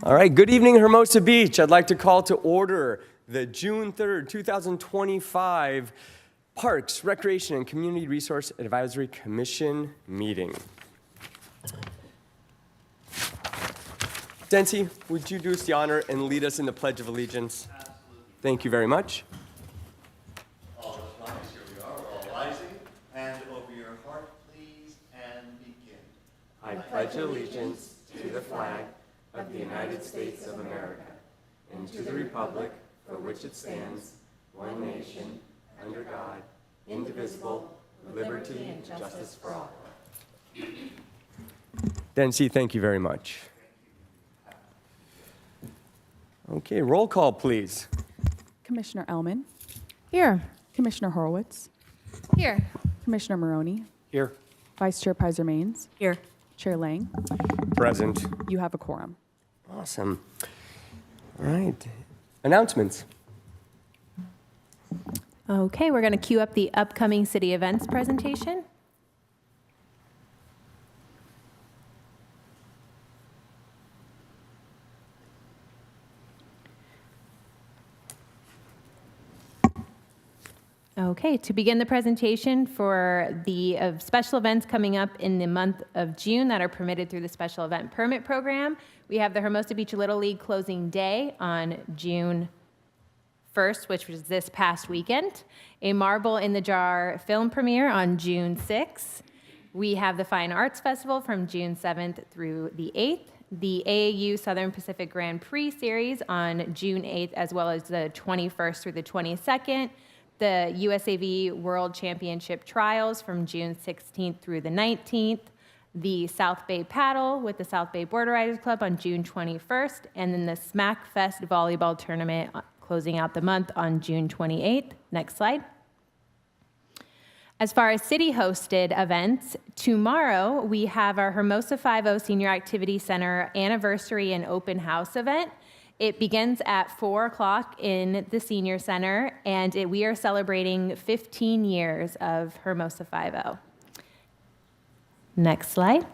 All right, good evening, Hermosa Beach. I'd like to call to order the June 3rd, 2025 Parks, Recreation, and Community Resource Advisory Commission meeting. Dency, would you do us the honor and lead us in the Pledge of Allegiance? Absolutely. Thank you very much. All the flags, here we are, we're all rising. Hand over your heart, please, and begin. I pledge allegiance to the flag of the United States of America and to the republic for which it stands, one nation, under God, indivisible, with liberty and justice for all. Dency, thank you very much. Okay, roll call, please. Commissioner Ellman, Here. Commissioner Horowitz, Here. Commissioner Maroney, Here. Vice Chair Pizer-Maines, Here. Chair Lang. Present. You have a quorum. Awesome. All right. Announcements. Okay, we're going to queue up the upcoming city events presentation. Okay, to begin the presentation for the special events coming up in the month of June that are permitted through the Special Event Permit Program, we have the Hermosa Beach Little League closing day on June 1st, which was this past weekend, a Marble in the Jar film premiere on June 6th. We have the Fine Arts Festival from June 7th through the 8th, the AAU Southern Pacific Grand Prix Series on June 8th, as well as the 21st through the 22nd, the USAV World Championship Trials from June 16th through the 19th, the South Bay Paddle with the South Bay Border Riders Club on June 21st, and then the Smack Fest Volleyball Tournament closing out the month on June 28th. Next slide. As far as city-hosted events, tomorrow we have our Hermosa 5-0 Senior Activity Center Anniversary and Open House event. It begins at 4 o'clock in the Senior Center, and we are celebrating 15 years of Hermosa 5-0. Next slide.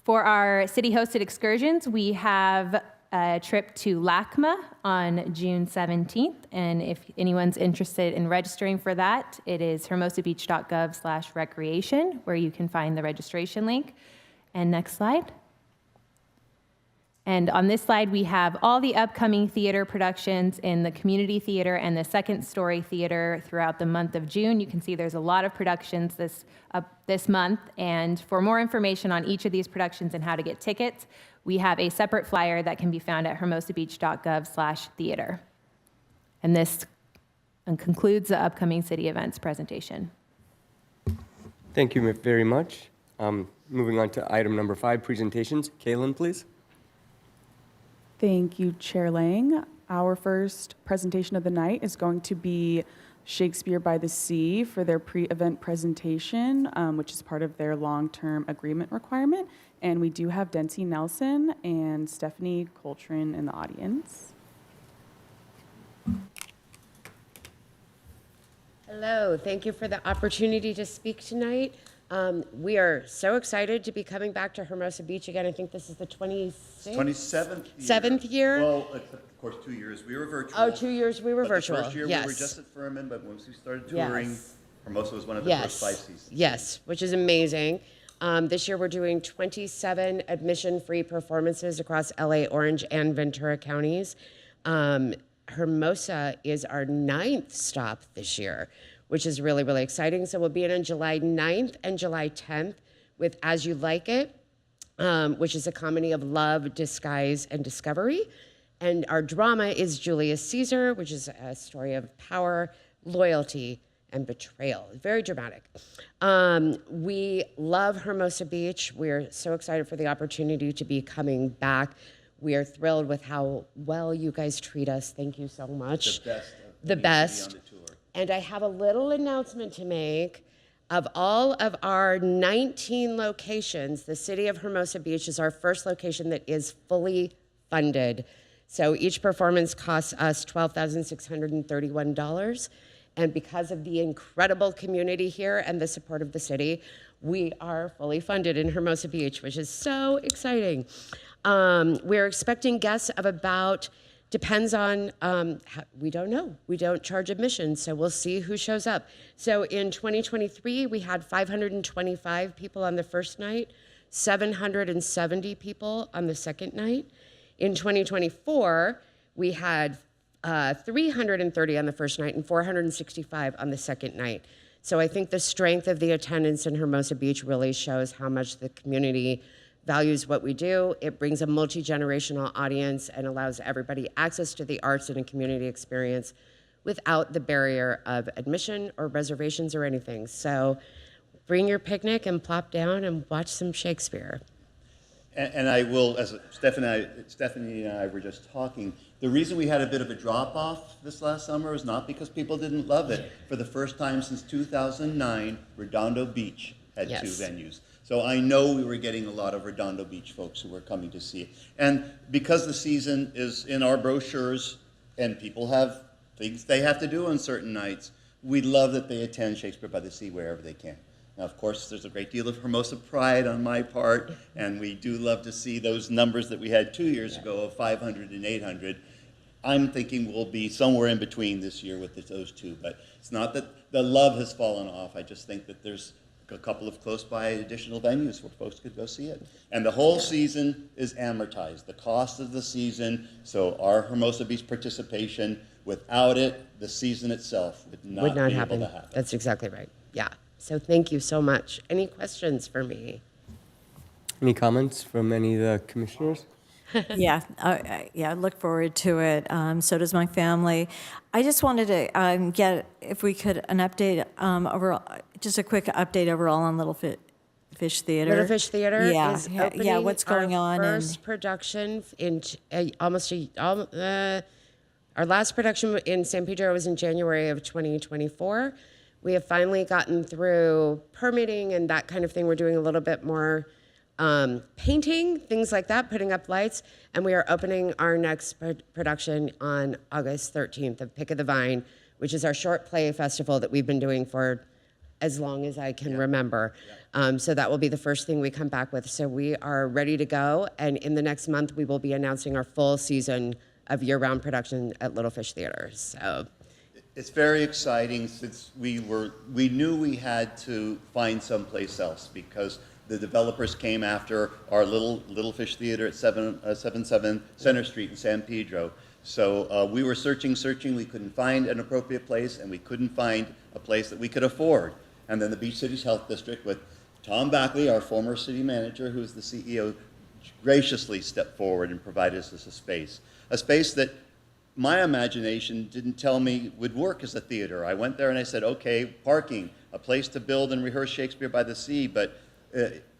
For our city-hosted excursions, we have a trip to LACMA on June 17th, and if anyone's interested in registering for that, it is hermosabeach.gov/recreation, where you can find the registration link. And next slide. And on this slide, we have all the upcoming theater productions in the Community Theater and the Second Story Theater throughout the month of June. You can see there's a lot of productions this month. And for more information on each of these productions and how to get tickets, we have a separate flyer that can be found at hermosabeach.gov/theater. And this concludes the upcoming city events presentation. Thank you very much. Moving on to item number 5, presentations. Kaylin, please. Thank you, Chair Lang. Our first presentation of the night is going to be Shakespeare by the Sea for their pre-event presentation, which is part of their long-term agreement requirement. And we do have Dency Nelson and Stephanie Coltrane in the audience. Hello, thank you for the opportunity to speak tonight. We are so excited to be coming back to Hermosa Beach again. I think this is the 27th year. 7th year? Well, of course, 2 years. We were virtual. Oh, 2 years we were virtual. The first year yes. we were just at Furman, but once we started touring, Yes. Hermosa was one of the Yes. first 5 seasons. Yes, which is amazing. This year we're doing 27 admission-free performances across LA, Orange, and Ventura counties. Hermosa is our 9th stop this year, which is really, really exciting. So we'll be in on July 9th and July 10th with As You Like It, which is a comedy of love, disguise, and discovery. And our drama is Julius Caesar, which is a story of power, loyalty, and betrayal. Very dramatic. We love Hermosa Beach. We're so excited for the opportunity to be coming back. We are thrilled with how well you guys treat us. Thank you so much. The best. The best. On the tour. And I have a little announcement to make. Of all of our 19 locations, the city of Hermosa Beach is our first location that is fully funded. So each performance costs us $12,631. And because of the incredible community here and the support of the city, we are fully funded in Hermosa Beach, which is so exciting. We're expecting guests of about, depends on, we don't know. We don't charge admission, so we'll see who shows up. So in 2023, we had 525 people on the first night, 770 people on the second night. In 2024, we had 330 on the first night and 465 on the second night. So I think the strength of the attendance in Hermosa Beach really shows how much the community values what we do. It brings a multi-generational audience and allows everybody access to the arts and a community experience without the barrier of admission or reservations or anything. So bring your picnic and plop down and watch some Shakespeare. And I will, as Stephanie and I were just talking, the reason we had a bit of a drop-off this last summer is not because people didn't love it. For the first time since 2009, Redondo Beach had Yes. 2 venues. So I know we were getting a lot of Redondo Beach folks who were coming to see it. And because the season is in our brochures and people have things they have to do on certain nights, we love that they attend Shakespeare by the Sea wherever they can. Now, of course, there's a great deal of Hermosa pride on my part, and we do love to see those numbers that we had 2 years ago of 500 and 800. I'm thinking we'll be somewhere in between this year with those two, but it's not that the love has fallen off. I just think that there's a couple of close by additional venues where folks could go see it. And the whole season is amortized, the cost of the season, so our Hermosa Beach participation, without it, the season itself would not be able to happen. That's exactly right. Yeah. So thank you so much. Any questions for me? Any comments from any of the commissioners? Yeah, I look forward to it. So does my family. I just wanted to get, if we could, an update overall, just a quick update overall on Little Fish Theater. Little Fish Theater Yeah, is yeah, opening what's going our on? first production in our last production in San Pedro was in January of 2024. We have finally gotten through permitting and that kind of thing. We're doing a little bit more painting, things like that, putting up lights, and we are opening our next production on August 13th of Pick of the Vine, which is our short play festival that we've been doing for as long as I can remember. So that will be the first thing we come back with. So we are ready to go, and in the next month, we will be announcing our full season of year-round production at Little Fish Theater. So It's very exciting since we knew we had to find someplace else because the developers came after our Little Fish Theater at 77 Center Street in San Pedro. So we were searching, we couldn't find an appropriate place, and we couldn't find a place that we could afford. And then the Beach Cities Health District with Tom Backley, our former city manager, who is the CEO, graciously stepped forward and provided us a space that my imagination didn't tell me would work as a theater. I went there and I said, okay, parking, a place to build and rehearse Shakespeare by the Sea, but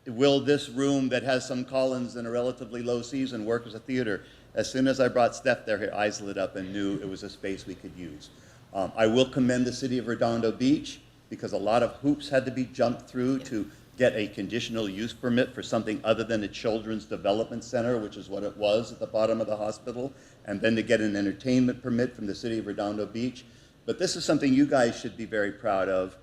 will this room that has some columns and a relatively low season work as a theater? As soon as I brought Steph there, her eyes lit up and knew it was a space we could use. I will commend the city of Redondo Beach because a lot of hoops had to be jumped through to get a conditional use permit for something other than a children's development center, which is what it was at the bottom of the hospital, and then to get an entertainment permit from the city of Redondo Beach. But this is something you guys should be very proud of,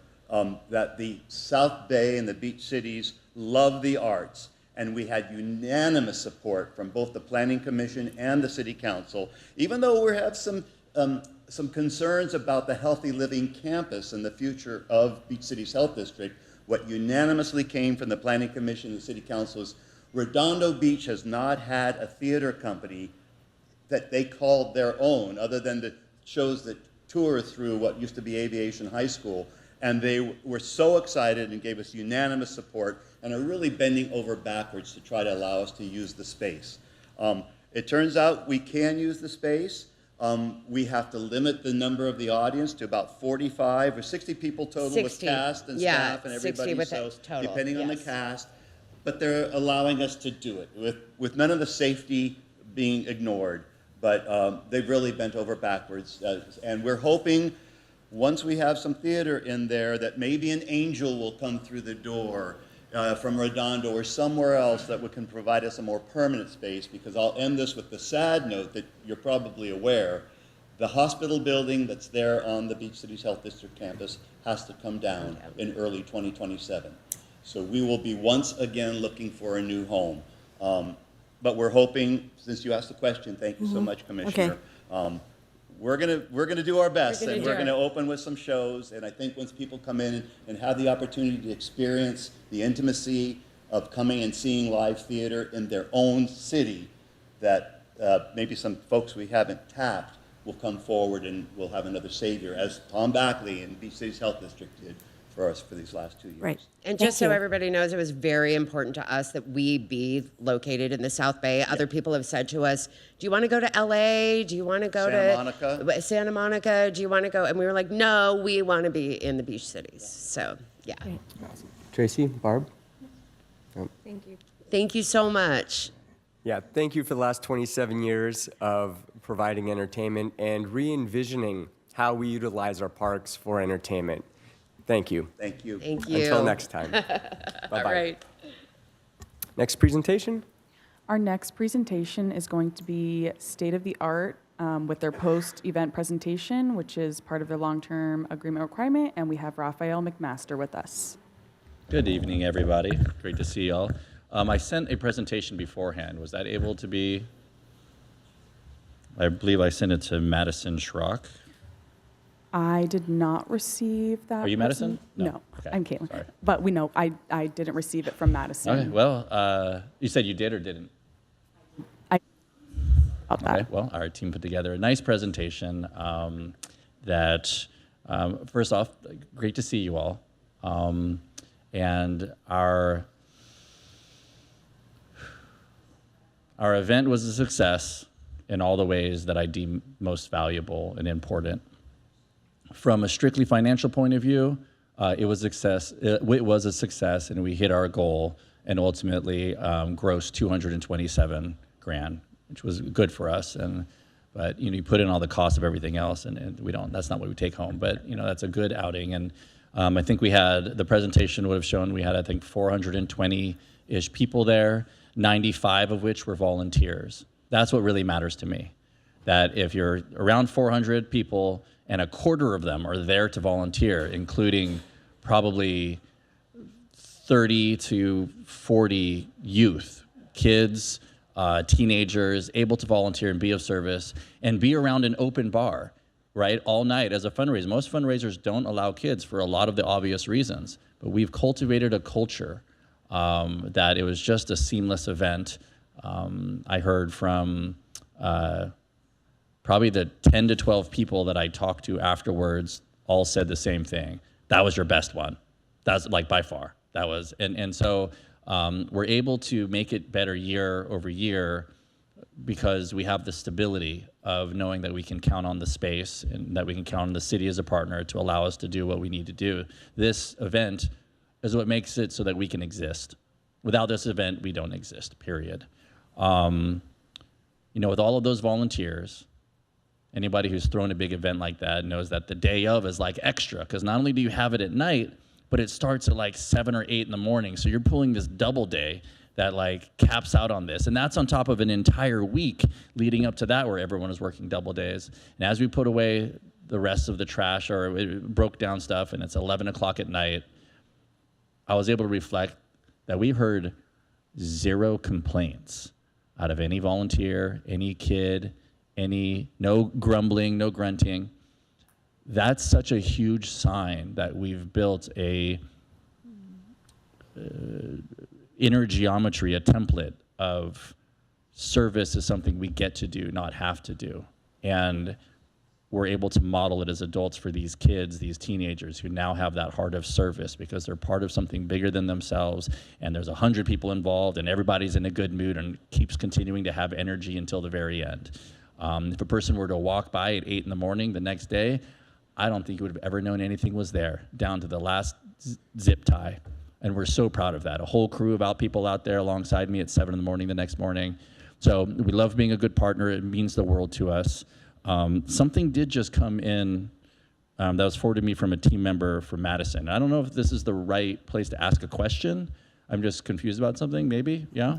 that the South Bay and the beach cities love the arts, and we had unanimous support from both the Planning Commission and the City Council, even though we have some concerns about the Healthy Living Campus and the future of Beach Cities Health District. What unanimously came from the Planning Commission and the City Council is Redondo Beach has not had a theater company that they called their own, other than the shows that tour through what used to be Aviation High School. And they were so excited and gave us unanimous support and are really bending over backwards to try to allow us to use the space. It turns out we can use the space. We have to limit the number of the audience to about 45 or 60 people total 60. with cast and Yeah, staff and 60 everybody, with so it total, depending on the yes. cast. But they're allowing us to do it with none of the safety being ignored. But they've really bent over backwards. And we're hoping once we have some theater in there that maybe an angel will come through the door from Redondo or somewhere else that can provide us a more permanent space, because I'll end this with the sad note that you're probably aware, the hospital building that's there on the Beach Cities Health District campus has to come down in early 2027. So we will be once again looking for a new home. but we're hoping, since you asked the question, thank you so much, Commissioner. We're gonna do our best, and we're gonna open with some shows, and I think once people come in and have the opportunity to experience the intimacy of coming and seeing live theater in their own city, that maybe some folks we haven't tapped will come forward and we'll have another savior, as Tom Backley and Beach Cities Health District did for us for these last 2 years. Right. And Thank just so you. everybody knows, it was very important to us that we be located in the South Bay. Other people have said to us, do you want to go to LA? Do you want to go Santa to Monica? Santa Monica? Do you want to go? And we were like, no, we want to be in the beach cities. So, yeah. Tracy, Barb? Thank you so much. Yeah, thank you for the last 27 years of providing entertainment and re-envisioning how we utilize our parks for entertainment. Thank you. Thank you. Thank you. Until next time. Bye-bye. All right. Next presentation? Our next presentation is going to be state-of-the-art with their post-event presentation, which is part of their long-term agreement requirement, and we have Raphael McMaster with us. Good evening, everybody. Great to see y'all. I sent a presentation beforehand. Was that able to be? I believe I sent it to Madison Schrock. I did not receive that. Are you Madison? No, No. Okay. I'm Caitlin. Sorry. But we know I didn't receive it from Madison. Okay, well, you said you did or didn't? About that. Okay, well, our team put together a nice presentation that, first off, great to see you all. And our event was a success in all the ways that I deem most valuable and important. From a strictly financial point of view, it was a success, and we hit our goal and ultimately grossed $227,000, which was good for us. But you put in all the cost of everything else, and we don't. That's not what we take home. But that's a good outing. And I think the presentation would have shown we had 420-ish people there, 95 of which were volunteers. That's what really matters to me. That if you're around 400 people and a quarter of them are there to volunteer, including probably 30 to 40 youth, kids, teenagers, able to volunteer and be of service and be around an open bar, right, all night as a fundraiser. Most fundraisers don't allow kids for a lot of the obvious reasons, but we've cultivated a culture that it was just a seamless event. I heard from probably the 10 to 12 people that I talked to afterwards all said the same thing. That was your best one. That's by far. That was, and so we're able to make it better year over year because we have the stability of knowing that we can count on the space and that we can count on the city as a partner to allow us to do what we need to do. This event is what makes it so that we can exist. Without this event, we don't exist, period. With all of those volunteers, anybody who's thrown a big event like that knows that the day of is like extra, because not only do you have it at night, but it starts at 7 or 8 in the morning. So you're pulling this double day that caps out on this. And that's on top of an entire week leading up to that where everyone is working double days. And as we put away the rest of the trash or it broke down stuff and it's 11 o'clock at night, I was able to reflect that we've heard 0 complaints out of any volunteer, any kid, no grumbling, no grunting. That's such a huge sign that we've built a inner geometry, a template of service is something we get to do, not have to do. And we're able to model it as adults for these kids, these teenagers who now have that heart of service because they're part of something bigger than themselves, and there's 100 people involved, and everybody's in a good mood and keeps continuing to have energy until the very end. If a person were to walk by at 8 in the morning the next day, I don't think you would have ever known anything was there, down to the last zip tie. And we're so proud of that. A whole crew of people out there alongside me at 7 in the morning the next morning. So we love being a good partner. It means the world to us. Something did just come in that was forwarded me from a team member from Madison. I don't know if this is the right place to ask a question. I'm just confused about something, maybe, yeah?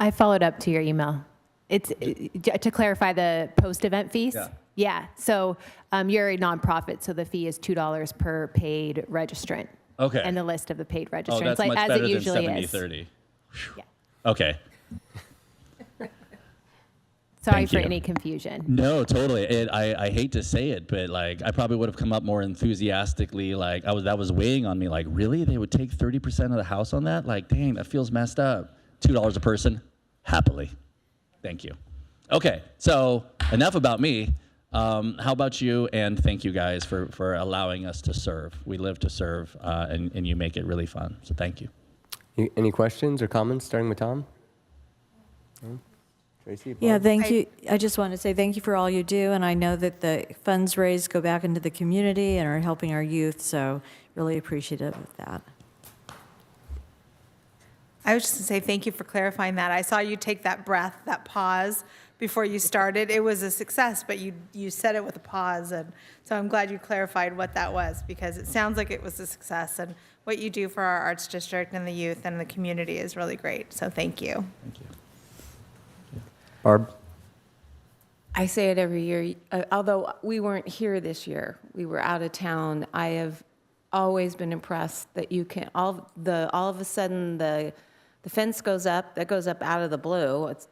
I followed up to your email. It's to clarify the post-event fees. Yeah. Yeah. So you're a nonprofit, so the fee is $2 per paid registrant. Okay. And the list of the paid registrants, Oh, that's much better than usually 70-30. Yeah. Okay. Sorry Thank for you. any confusion. No, totally. I hate to say it, but like I probably would have come up more enthusiastically. Like that was weighing on me. Like, really, they would take 30% of the house on that? Like, dang, that feels messed up. $2 a person, happily. Thank you. Okay, so enough about me. How about you? And thank you guys for allowing us to serve. We live to serve, and you make it really fun. So thank you. Any questions or comments, starting with Tom? No? Tracy? Yeah, Bob? thank you. I just want to say thank you for all you do, and I know that the funds raised go back into the community and are helping our youth, so really appreciative of that. I was just going to say thank you for clarifying that. I saw you take that breath, that pause before you started. It was a success, but you said it with a pause, and so I'm glad you clarified what that was, because it sounds like it was a success, and what you do for our arts district and the youth and the community is really great. So thank you. Thank you. Barb? I say it every year, although we weren't here this year, we were out of town. I have always been impressed that you can, all of a sudden the fence goes up, that goes up out of the blue. It's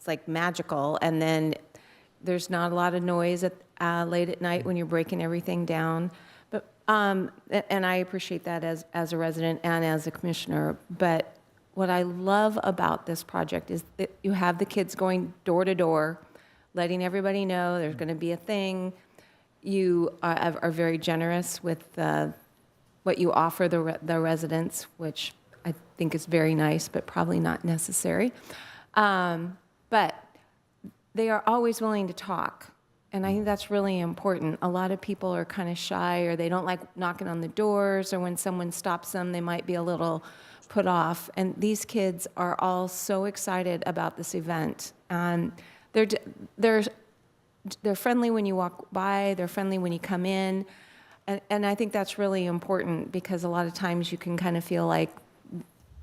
like magical. And then there's not a lot of noise late at night when you're breaking everything down. But, and I appreciate that as a resident and as a commissioner. But what I love about this project is that you have the kids going door to door, letting everybody know there's going to be a thing. You are very generous with what you offer the residents, which I think is very nice, but probably not necessary. But they are always willing to talk, and I think that's really important. A lot of people are kind of shy, or they don't like knocking on the doors, or when someone stops them, they might be a little put off. And these kids are all so excited about this event. They're friendly when you walk by, they're friendly when you come in. And I think that's really important, because a lot of times you can kind of feel like,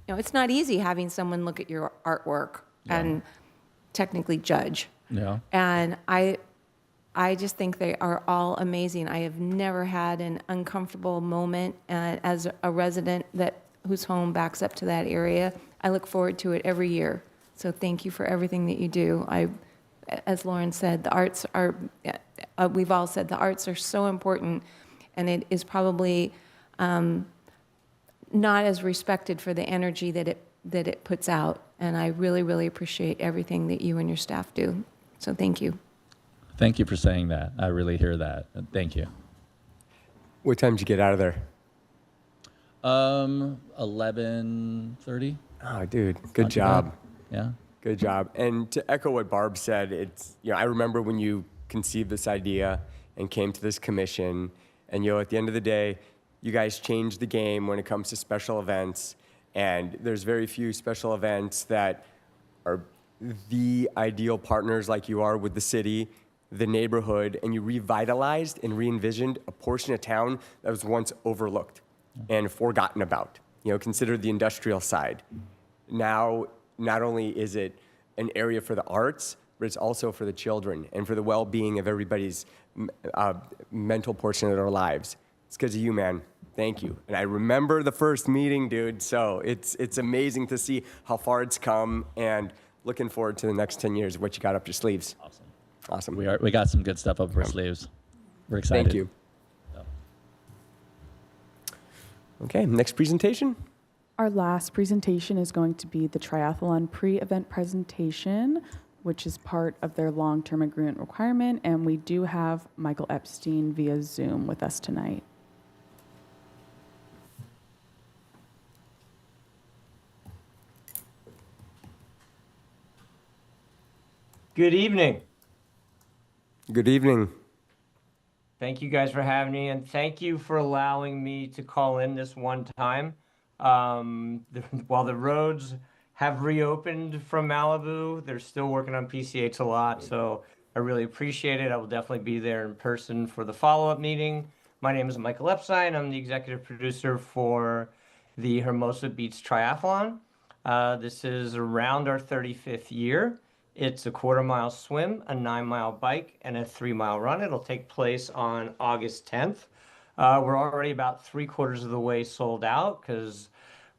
it's not easy having someone look at your artwork and technically judge. Yeah. And I just think they are all amazing. I have never had an uncomfortable moment as a resident whose home backs up to that area. I look forward to it every year. So thank you for everything that you do. As Lauren said, the arts are, we've all said, the arts are so important, and it is probably not as respected for the energy that it puts out. And I really, really appreciate everything that you and your staff do. So thank you. Thank you for saying that. I really hear that. Thank you. What time did you get out of there? 11:30. Oh, dude, good Not too job. bad. Yeah. Good job. And to echo what Barb said, it's, I remember when you conceived this idea and came to this commission, and, at the end of the day, you guys changed the game when it comes to special events. And there's very few special events that are the ideal partners like you are with the city, the neighborhood, and you revitalized and re-envisioned a portion of town that was once overlooked and forgotten about. Consider the industrial side. Now, not only is it an area for the arts, but it's also for the children and for the well-being of everybody's mental portion of their lives. It's because of you, man. Thank you. And I remember the first meeting, dude, so it's amazing to see how far it's come, and looking forward to the next 10 years of what you got up your sleeves. Awesome. Awesome. We got some good stuff up our sleeves. We're excited. Thank you. Okay, next presentation. Our last presentation is going to be the triathlon pre-event presentation, which is part of their long-term agreement requirement, and we do have Michael Epstein via Zoom with us tonight. Good evening. Good evening. Thank you guys for having me, and thank you for allowing me to call in this one time. While the roads have reopened from Malibu, they're still working on PCH a lot, so I really appreciate it. I will definitely be there in person for the follow-up meeting. My name is Michael Epstein. I'm the executive producer for the Hermosa Beach Triathlon. This is around our 35th year. It's a 1/4-mile swim, a 9-mile bike, and a 3-mile run. It'll take place on August 10th. We're already about 3/4 of the way sold out, because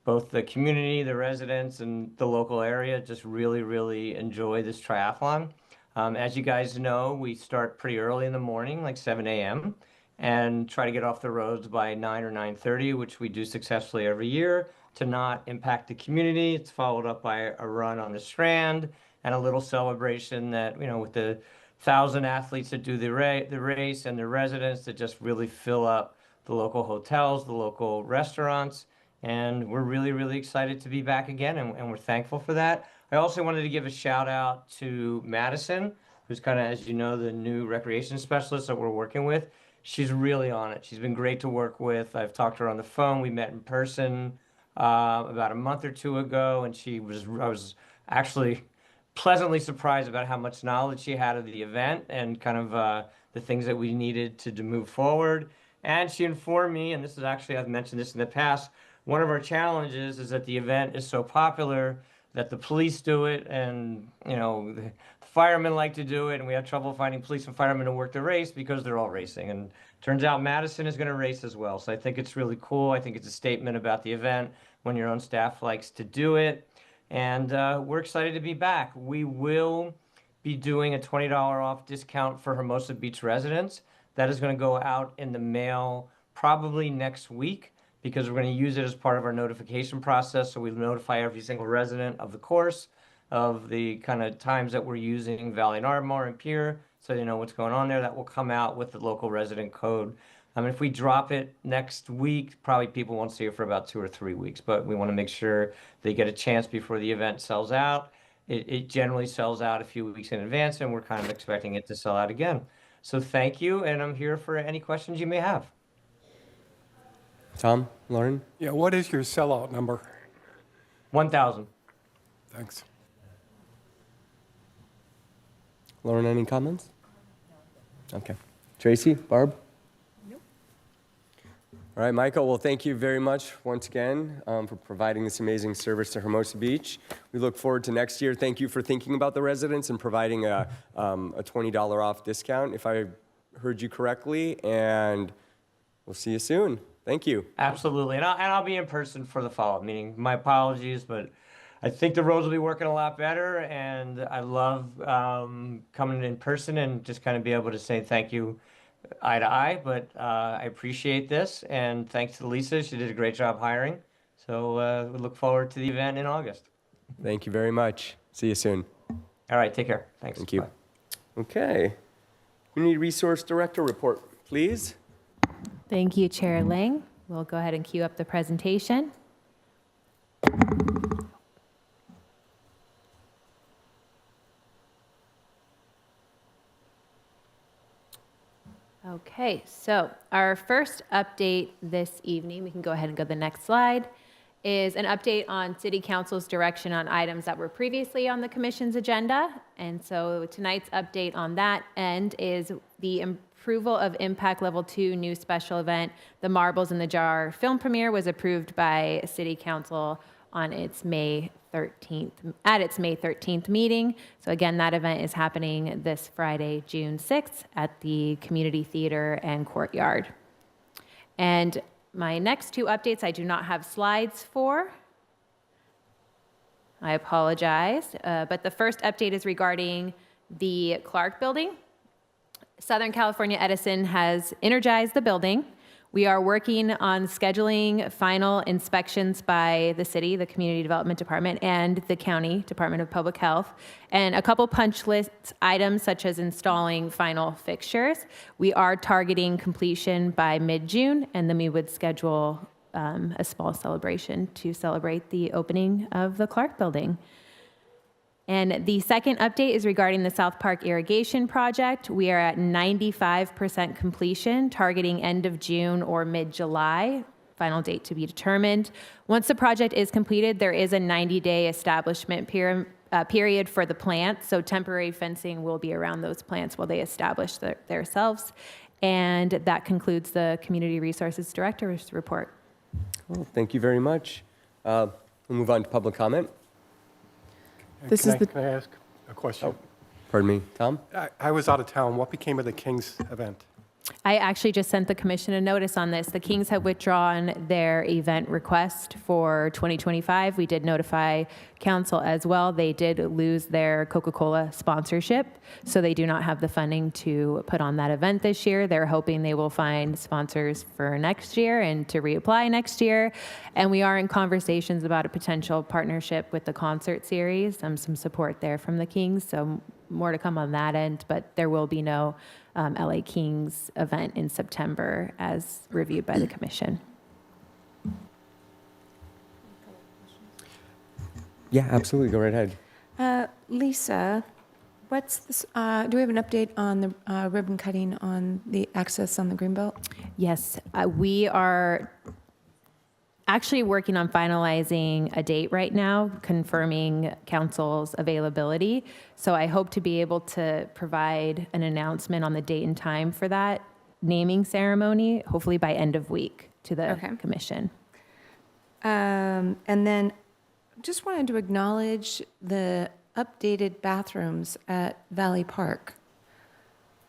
both the community, the residents, and the local area just really, really enjoy this triathlon. As you guys know, we start pretty early in the morning, like 7 a.m., and try to get off the roads by 9 or 9:30, which we do successfully every year to not impact the community. It's followed up by a run on the Strand and a little celebration that, with the 1,000 athletes that do the race and the residents that just really fill up the local hotels, the local restaurants. And we're really, really excited to be back again, and we're thankful for that. I also wanted to give a shout out to Madison, who's kind of, as you know, the new recreation specialist that we're working with. She's really on it. She's been great to work with. I've talked to her on the phone. We met in person about a month or two ago, and I was actually pleasantly surprised about how much knowledge she had of the event and kind of the things that we needed to move forward. And she informed me, and this is actually, I've mentioned this in the past, one of our challenges is that the event is so popular that the police do it, and the firemen like to do it, and we have trouble finding police and firemen to work the race because they're all racing. And turns out Madison is going to race as well. So I think it's really cool. I think it's a statement about the event when your own staff likes to do it. And we're excited to be back. We will be doing a $20 off discount for Hermosa Beach residents. That is going to go out in the mail probably next week, because we're going to use it as part of our notification process. So we notify every single resident of the course, of the kind of times that we're using Valley and Ardmore and Pier, so they know what's going on there. That will come out with the local resident code. If we drop it next week, probably people won't see it for about 2 or 3 weeks, but we want to make sure they get a chance before the event sells out. It generally sells out a few weeks in advance, and we're kind of expecting it to sell out again. So thank you, and I'm here for any questions you may have. Tom, Lauren? Yeah, what is your sellout number? 1,000. Thanks. Lauren, any comments? Okay. Tracy, Barb? Nope. All right, Michael, well, thank you very much once again for providing this amazing service to Hermosa Beach. We look forward to next year. Thank you for thinking about the residents and providing a $20 off discount, if I heard you correctly, and we'll see you soon. Thank you. Absolutely, and I'll be in person for the follow-up meeting. My apologies, but I think the roads will be working a lot better, and I love coming in person and just kind of be able to say thank you eye to eye. But I appreciate this, and thanks to Lisa. She did a great job hiring. So we look forward to the event in August. Thank you very much. See you soon. All right, take care. Thanks. Thank you. Bye. Okay. Community Resource Director report, please. Thank you, Chair Lang. We'll go ahead and queue up the presentation. Okay, so our first update this evening, we can go ahead and go to the next slide, is an update on City Council's direction on items that were previously on the Commission's agenda. And so tonight's update on that end is the approval of Impact Level 2 new special event. The Marbles in the Jar film premiere was approved by City Council on its May 13th meeting. So again, that event is happening this Friday, June 6th at the Community Theater and Courtyard. And my next two updates, I do not have slides for. I apologize. But the first update is regarding the Clark Building. Southern California Edison has energized the building. We are working on scheduling final inspections by the city, the Community Development Department, and the County Department of Public Health, and a couple punch list items such as installing final fixtures. We are targeting completion by mid-June, and then we would schedule a small celebration to celebrate the opening of the Clark Building. And the second update is regarding the South Park Irrigation Project. We are at 95% completion, targeting end of June or mid-July, final date to be determined. Once the project is completed, there is a 90-day establishment period for the plants, so temporary fencing will be around those plants while they establish themselves. And that concludes the Community Resources Director's report. Cool. Thank you very much. We'll move on to public comment. Can I ask a question? Pardon me, Tom? I was out of town. What became of the Kings event? I actually just sent the commission a notice on this. The Kings have withdrawn their event request for 2025. We did notify council as well. They did lose their Coca-Cola sponsorship, so they do not have the funding to put on that event this year. They're hoping they will find sponsors for next year and to reapply next year. And we are in conversations about a potential partnership with the concert series. Some support there from the Kings, so more to come on that end, but there will be no LA Kings event in September as reviewed by the commission. Yeah, absolutely. Go right ahead. Lisa, what's this, do we have an update on the ribbon cutting on the access on the Greenbelt? Yes, we are actually working on finalizing a date right now, confirming council's availability. So I hope to be able to provide an announcement on the date and time for that naming ceremony, hopefully by end of week to the commission. And then just wanted to acknowledge the updated bathrooms at Valley Park.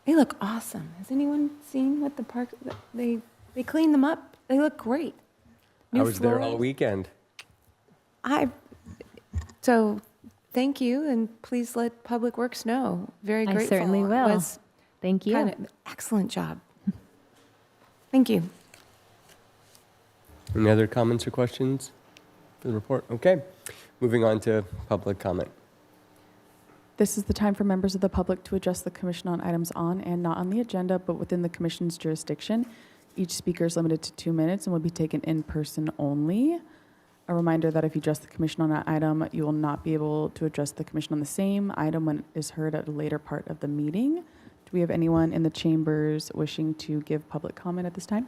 They look awesome. Has anyone seen what the park, they cleaned them up? They look great. I New was there all floors. weekend. So thank you, and please let Public Works know. Very I grateful. certainly It will. was Thank you. kind of excellent job. Thank you. Any other comments or questions for the report? Okay. Moving on to public comment. This is the time for members of the public to address the commission on items on and not on the agenda, but within the commission's jurisdiction. Each speaker is limited to 2 minutes and will be taken in person only. A reminder that if you address the commission on an item, you will not be able to address the commission on the same item when it is heard at a later part of the meeting. Do we have anyone in the chambers wishing to give public comment at this time?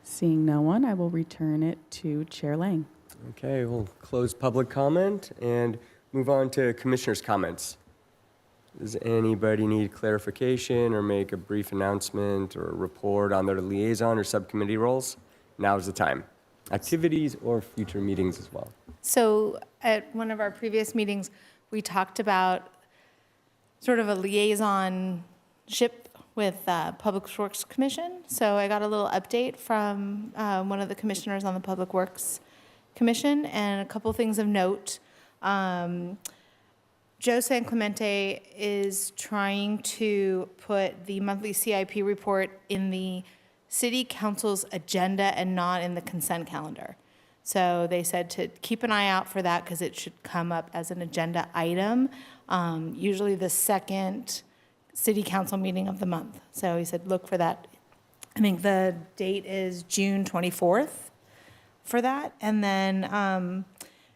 Seeing no one, I will return it to Chair Lang. Okay, we'll close public comment and move on to commissioners' comments. Does anybody need clarification or make a brief announcement or report on their liaison or subcommittee roles? Now's the time. Activities or future meetings as well. So at one of our previous meetings, we talked about sort of a liaisonship with Public Works Commission. So I got a little update from one of the commissioners on the Public Works Commission, and a couple things of note. Joe San Clemente is trying to put the monthly CIP report in the city council's agenda and not in the consent calendar. So they said to keep an eye out for that because it should come up as an agenda item, usually the second city council meeting of the month. So he said, look for that. I think the date is June 24th for that. And then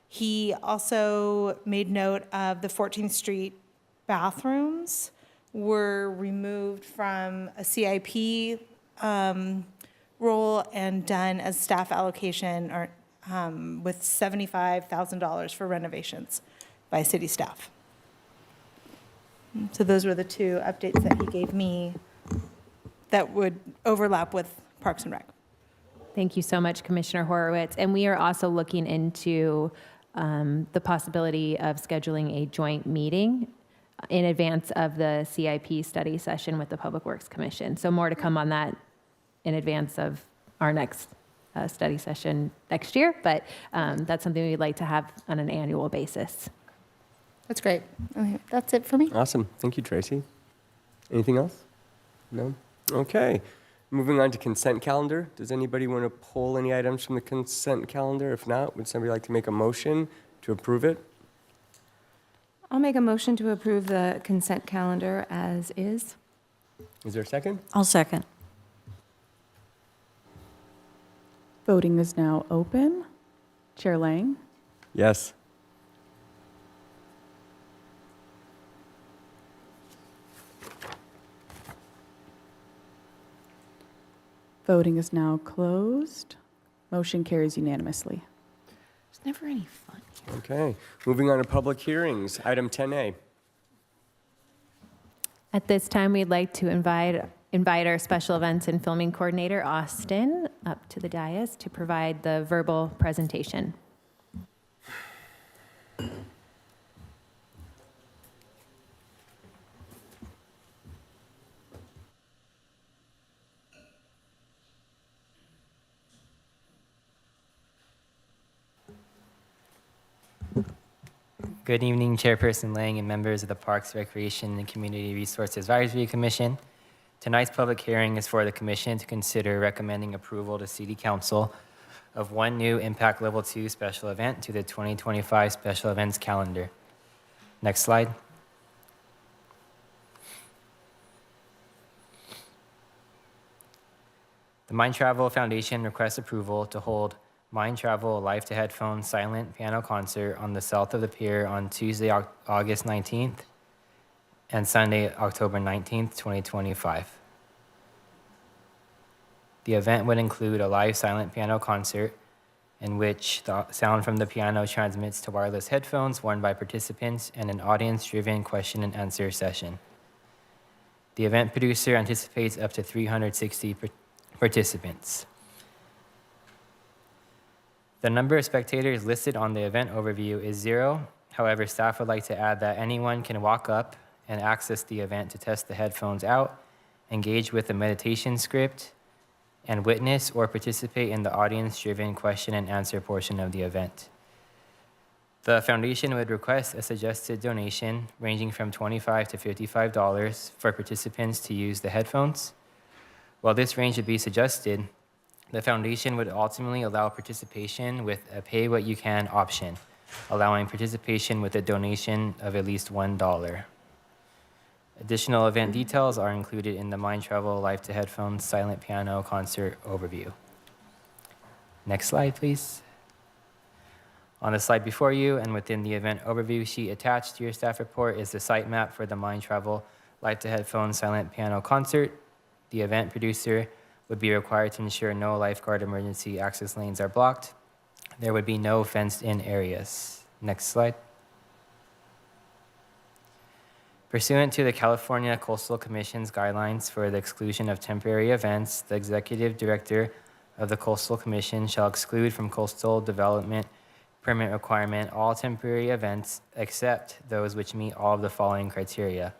he also made note of the 14th Street bathrooms were removed from a CIP role and done as staff allocation or with $75,000 for renovations by city staff. So those were the two updates that he gave me that would overlap with Parks and Rec. Thank you so much, Commissioner Horowitz. And we are also looking into the possibility of scheduling a joint meeting in advance of the CIP study session with the Public Works Commission. So more to come on that in advance of our next study session next year, but that's something we'd like to have on an annual basis. That's great. Okay, that's it for me. Awesome. Thank you, Tracy. Anything else? No? Okay. Moving on to consent calendar. Does anybody want to pull any items from the consent calendar? If not, would somebody like to make a motion to approve it? I'll make a motion to approve the consent calendar as is. Is there a second? I'll second. Voting is now open. Chair Lang, Yes. voting is now closed. Motion carries unanimously. It's never any fun. Okay. Moving on to public hearings. Item 10A. At this time, we'd like to invite our special events and filming coordinator, Austin, up to the dais to provide the verbal presentation. Good evening, Chairperson Lang and members of the Parks, Recreation, and Community Resource Advisory Commission. Tonight's public hearing is for the Commission to consider recommending approval to City Council of one new Impact Level 2 special event to the 2025 special events calendar. Next slide. The Mind Travel Foundation requests approval to hold Mind Travel Live to Headphones silent piano concert on the south of the pier on Tuesday, August 19th and Sunday, October 19th, 2025. The event would include a live silent piano concert in which the sound from the piano transmits to wireless headphones worn by participants and an audience-driven question and answer session. The event producer anticipates up to 360 participants. The number of spectators listed on the event overview is 0. However, staff would like to add that anyone can walk up and access the event to test the headphones out, engage with the meditation script, and witness or participate in the audience-driven question and answer portion of the event. The foundation would request a suggested donation ranging from $25 to $55 for participants to use the headphones. While this range would be suggested, the foundation would ultimately allow participation with a pay-what-you-can option, allowing participation with a donation of at least $1. Additional event details are included in the Mind Travel Live to Headphones silent piano concert overview. Next slide, please. On the slide before you and within the event overview sheet attached to your staff report is the site map for the Mind Travel Live to Headphones silent piano concert. The event producer would be required to ensure no lifeguard emergency access lanes are blocked. There would be no fenced-in areas. Next slide. Pursuant to the California Coastal Commission's guidelines for the exclusion of temporary events, the executive director of the Coastal Commission shall exclude from coastal development permit requirement all temporary events except those which meet all of the following criteria: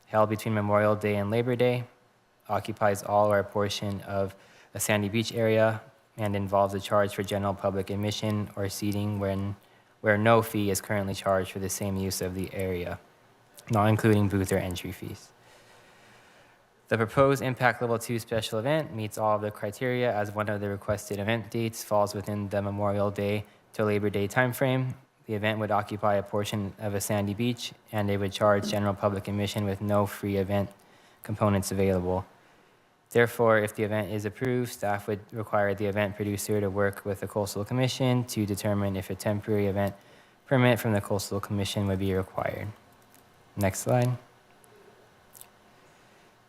held between Memorial Day and Labor Day, occupies all or a portion of a sandy beach area, and involves a charge for general public admission or seating where no fee is currently charged for the same use of the area, not including booth or entry fees. The proposed Impact Level 2 special event meets all of the criteria as one of the requested event dates falls within the Memorial Day to Labor Day timeframe. The event would occupy a portion of a sandy beach, and they would charge general public admission with no free event components available. Therefore, if the event is approved, staff would require the event producer to work with the Coastal Commission to determine if a temporary event permit from the Coastal Commission would be required. Next slide.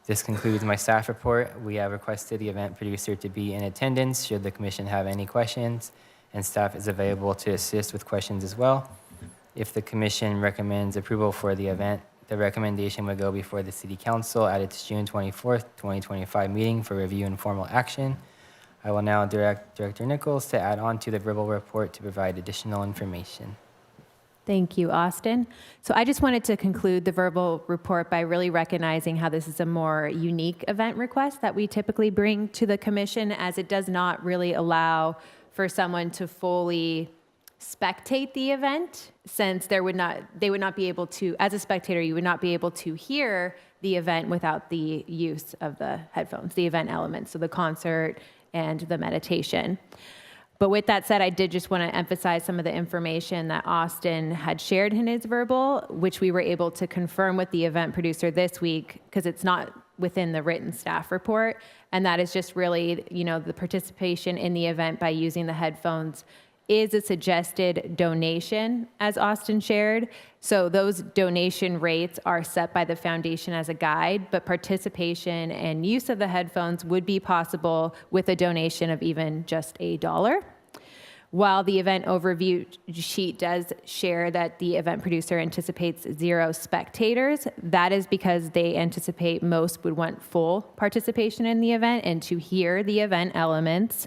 This concludes my staff report. We have requested the event producer to be in attendance should the Commission have any questions, and staff is available to assist with questions as well. If the Commission recommends approval for the event, the recommendation would go before the City Council at its June 24th, 2025 meeting for review and formal action. I will now direct Director Nichols to add on to the verbal report to provide additional information. Thank you, Austin. So I just wanted to conclude the verbal report by really recognizing how this is a more unique event request that we typically bring to the Commission, as it does not really allow for someone to fully spectate the event, since they would not be able to, as a spectator, you would not be able to hear the event without the use of the headphones, the event elements, so the concert and the meditation. But with that said, I did just want to emphasize some of the information that Austin had shared in his verbal, which we were able to confirm with the event producer this week, because it's not within the written staff report. And that is just really, the participation in the event by using the headphones is a suggested donation, as Austin shared. So those donation rates are set by the foundation as a guide, but participation and use of the headphones would be possible with a donation of even just $1. While the event overview sheet does share that the event producer anticipates 0 spectators, that is because they anticipate most would want full participation in the event and to hear the event elements.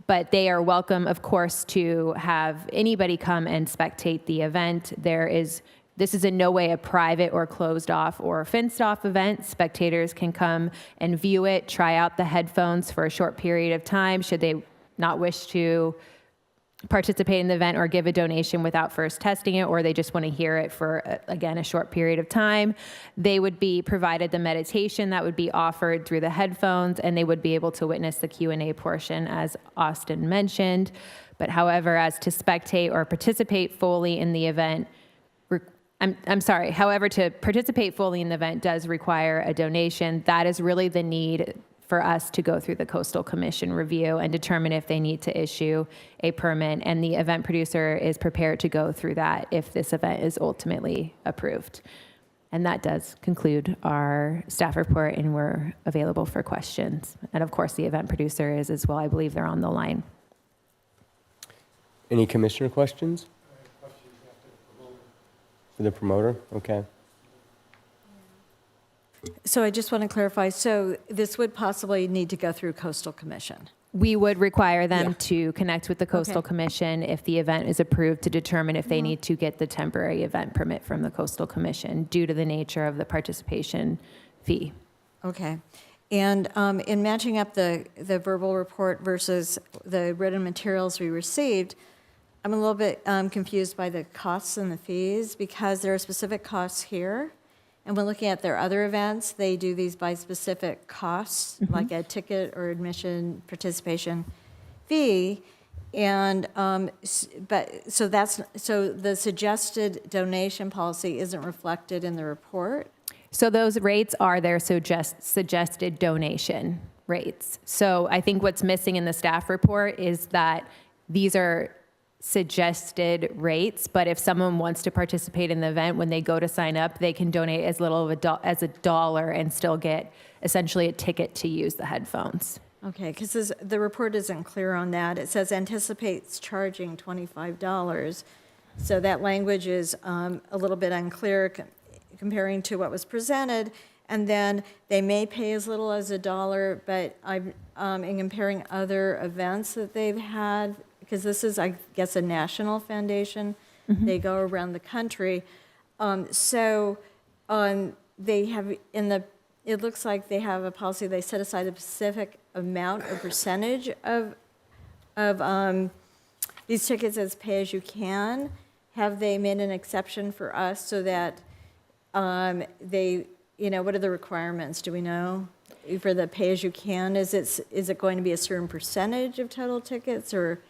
But they are welcome, of course, to have anybody come and spectate the event. This is in no way a private or closed off or fenced off event. Spectators can come and view it, try out the headphones for a short period of time should they not wish to participate in the event or give a donation without first testing it, or they just want to hear it for, again, a short period of time. They would be provided the meditation that would be offered through the headphones, and they would be able to witness the Q&A portion, as Austin mentioned. But however, as to spectate or participate fully in the event, however, to participate fully in the event does require a donation. That is really the need for us to go through the Coastal Commission review and determine if they need to issue a permit, and the event producer is prepared to go through that if this event is ultimately approved. And that does conclude our staff report, and we're available for questions. And of course, the event producer is as well. I believe they're on the line. Any commissioner questions? For the promoter? Okay. So I just want to clarify, so this would possibly need to go through Coastal Commission? We would require them Yeah. to connect with the Coastal Okay. Commission if the event is approved, to determine if they need to get the temporary event permit from the Coastal Commission due to the nature of the participation fee. Okay. And in matching up the verbal report versus the written materials we received, I'm a little bit confused by the costs and the fees, because there are specific costs here. And when looking at their other events, they do these by specific costs, like a ticket or admission participation fee. And, so the suggested donation policy isn't reflected in the report? So those rates are their suggested donation rates. So I think what's missing in the staff report is that these are suggested rates, but if someone wants to participate in the event, when they go to sign up, they can donate as little of as $1 and still get essentially a ticket to use the headphones. Okay, because the report isn't clear on that. It says anticipates charging $25. So that language is a little bit unclear comparing to what was presented. And then they may pay as little as $1, but in comparing other events that they've had, because this is, I guess, a national foundation. They go around the country. They have it looks like they have a policy, they set aside a specific amount or percentage of these tickets as pay-as-you-can. Have they made an exception for us so that what are the requirements? Do we know? For the pay-as-you-can, is it going to be a certain percentage of total tickets, or?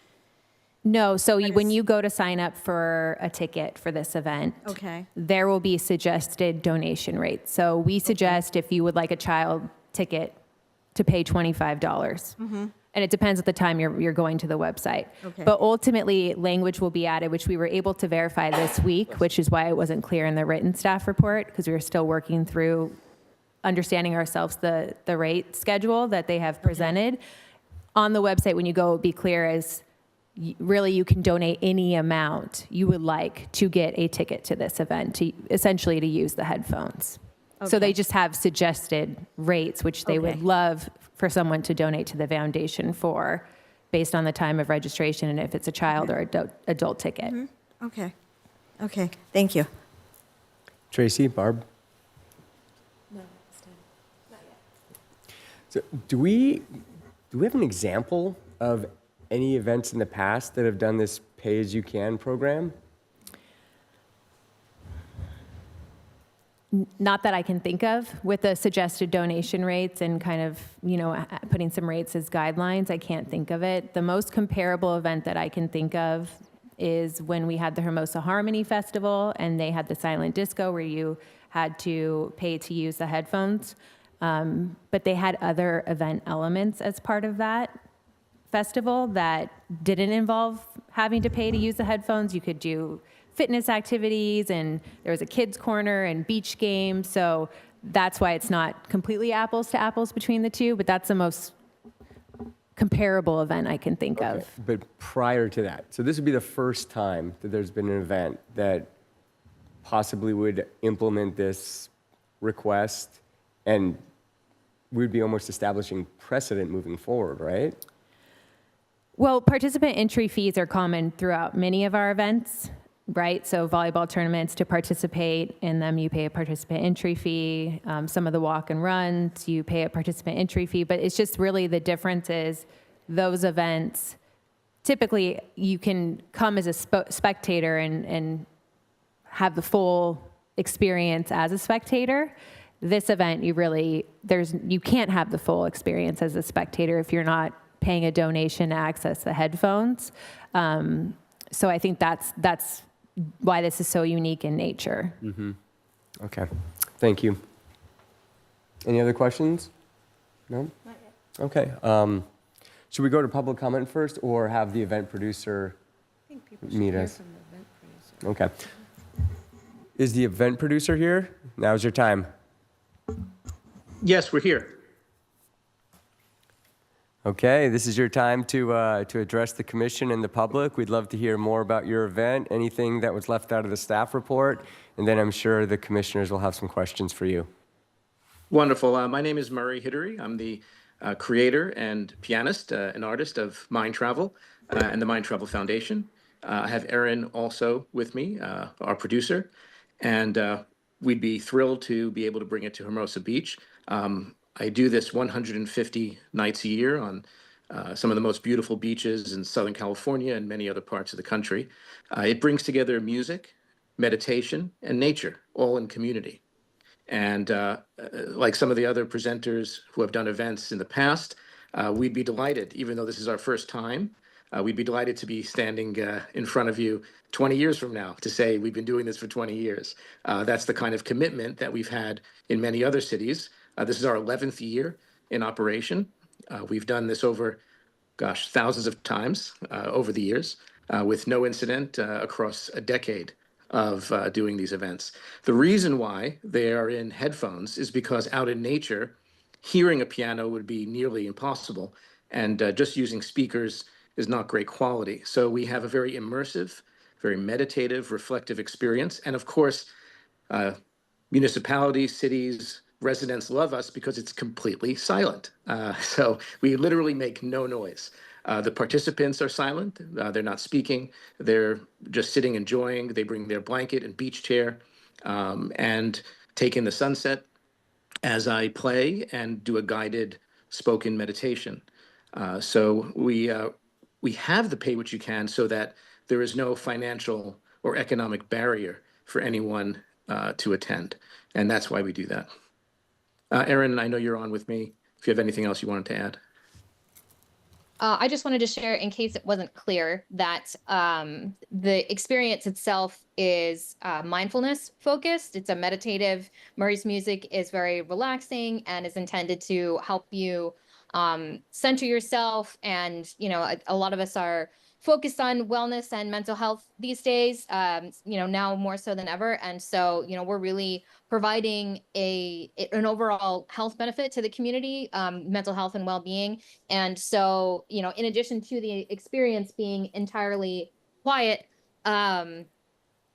No, so when you go to sign up for a ticket for this event, Okay. there will be suggested donation rates. So we suggest if you would like a child ticket to pay $25. And it depends at the time you're going to the website. Okay. But ultimately, language will be added, which we were able to verify this week, which is why it wasn't clear in the written staff report, because we were still working through understanding ourselves the rate schedule that they have presented. On the website, when you go, it will be clear as really you can donate any amount you would like to get a ticket to this event, to essentially to use the headphones. So they just have suggested rates, which they would love for someone to donate to the foundation for, based on the time of registration and if it's a child or adult ticket. Okay. Okay, thank you. Tracy, Barb? No, still not yet. So do we have an example of any events in the past that have done this pay-as-you-can program? Not that I can think of, with the suggested donation rates and kind of, putting some rates as guidelines. I can't think of it. The most comparable event that I can think of is when we had the Hermosa Harmony Festival and they had the silent disco where you had to pay to use the headphones. But they had other event elements as part of that festival that didn't involve having to pay to use the headphones. You could do fitness activities, and there was a kids corner and beach games. So that's why it's not completely apples to apples between the two, but that's the most comparable event I can think of. But prior to that, so this would be the first time that there's been an event that possibly would implement this request, and we'd be almost establishing precedent moving forward, right? Well, participant entry fees are common throughout many of our events, right? So volleyball tournaments, to participate in them, you pay a participant entry fee. Some of the walk and runs, you pay a participant entry fee. But it's just really the difference is those events typically you can come as a spectator and have the full experience as a spectator. This event, you can't have the full experience as a spectator if you're not paying a donation to access the headphones. So I think that's why this is so unique in nature. Okay, thank you. Any other questions? No? Not yet. Okay. Should we go to public comment first or have the event producer meet us? Okay. Is the event producer here? Now's your time. Yes, we're here. Okay, this is your time to address the commission and the public. We'd love to hear more about your event, anything that was left out of the staff report, and then I'm sure the commissioners will have some questions for you. Wonderful. My name is Murray Hidary. I'm the creator and pianist, and artist of Mind Travel and the Mind Travel Foundation. I have Erin also with me, our producer, and we'd be thrilled to be able to bring it to Hermosa Beach. I do this 150 nights a year on some of the most beautiful beaches in Southern California and many other parts of the country. It brings together music, meditation, and nature, all in community. And like some of the other presenters who have done events in the past, we'd be delighted, even though this is our first time, we'd be delighted to be standing in front of you 20 years from now to say we've been doing this for 20 years. That's the kind of commitment that we've had in many other cities. This is our 11th year in operation. We've done this over, thousands of times over the years with no incident across a decade of doing these events. The reason why they are in headphones is because out in nature, hearing a piano would be nearly impossible, and just using speakers is not great quality. So we have a very immersive, very meditative, reflective experience. And of course, municipalities, cities, residents love us because it's completely silent. So we literally make no noise. The participants are silent. They're not speaking. They're just sitting, enjoying. They bring their blanket and beach chair and take in the sunset as I play and do a guided spoken meditation. So we have the pay what you can so that there is no financial or economic barrier for anyone to attend. And that's why we do that. Erin, I know you're on with me. If you have anything else you wanted to add. I just wanted to share, in case it wasn't clear, that the experience itself is mindfulness focused. It's a meditative. Murray's music is very relaxing and is intended to help you center yourself. And, a lot of us are focused on wellness and mental health these days, now more so than ever. And so, we're really providing an overall health benefit to the community, mental health and well-being. And so, in addition to the experience being entirely quiet,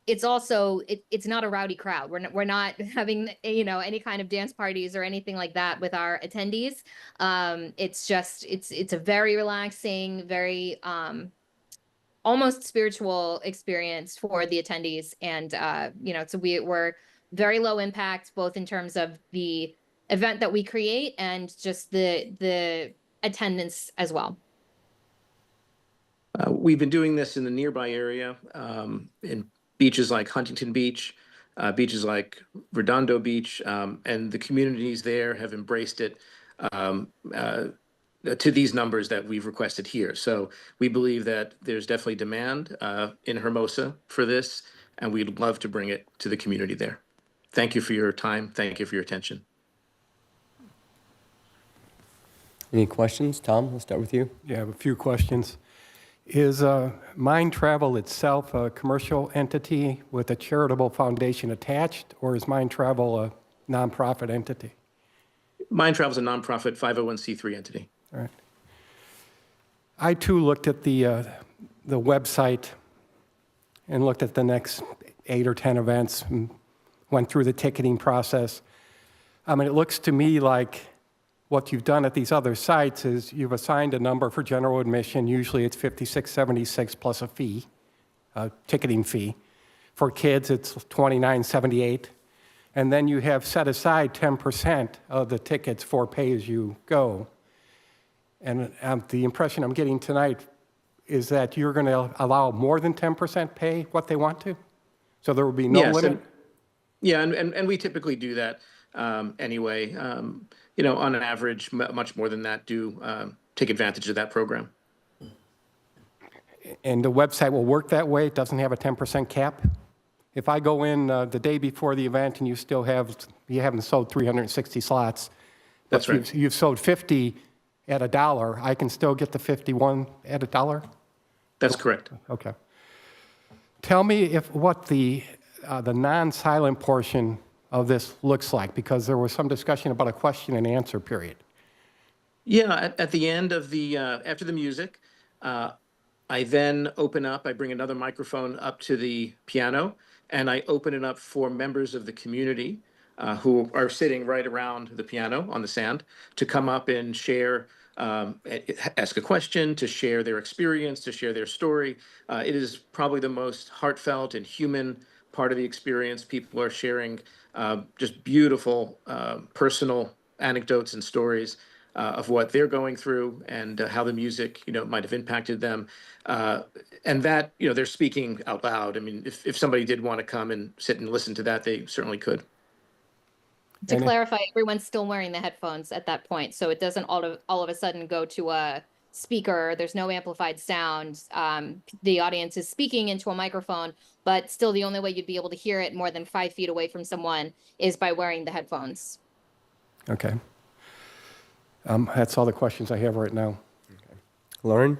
it's also, it's not a rowdy crowd. We're not having, any kind of dance parties or anything like that with our attendees. It's just, it's a very relaxing, very, almost spiritual experience for the attendees. And, so we're very low impact, both in terms of the event that we create and just the attendance as well. We've been doing this in the nearby area, in beaches like Huntington Beach, beaches like Redondo Beach, and the communities there have embraced it to these numbers that we've requested here. So we believe that there's definitely demand in Hermosa for this, and we'd love to bring it to the community there. Thank you for your time. Thank you for your attention. Any questions? Tom, we'll start with you. Yeah, I have a few questions. Is Mind Travel itself a commercial entity with a charitable foundation attached, or is Mind Travel a nonprofit entity? Mind Travel is a nonprofit 501c3 entity. All right. I too looked at the website and looked at the next 8 or 10 events and went through the ticketing process. It looks to me like what you've done at these other sites is you've assigned a number for general admission. Usually it's $56.76 plus a fee, a ticketing fee. For kids, it's $29.78. And then you have set aside 10% of the tickets for pay-as-you-go. And the impression I'm getting tonight is that you're going to allow more than 10% pay what they want to? So there will be no Yes, limit? Yeah, and we typically do that anyway. You know, on an average, much more than that do take advantage of that program. And the website will work that way? It doesn't have a 10% cap? If I go in the day before the event and you haven't sold 360 slots, That's but right. you've sold 50 at $1, I can still get the 51 at $1? That's correct. Okay. Tell me what the non-silent portion of this looks like, because there was some discussion about a question and answer period. Yeah, at the end of the after the music, I then I bring another microphone up to the piano, and I open it up for members of the community who are sitting right around the piano on the sand to come up and share, ask a question, to share their experience, to share their story. It is probably the most heartfelt and human part of the experience. People are sharing just beautiful personal anecdotes and stories of what they're going through and how the music, might have impacted them. And that, they're speaking out loud. I mean, if somebody did want to come and sit and listen to that, they certainly could. To clarify, everyone's still wearing the headphones at that point, so it doesn't all of a sudden go to a speaker. There's no amplified sound. The audience is speaking into a microphone, but still the only way you'd be able to hear it more than 5 feet away from someone is by wearing the headphones. Okay. That's all the questions I have right now. Lauren?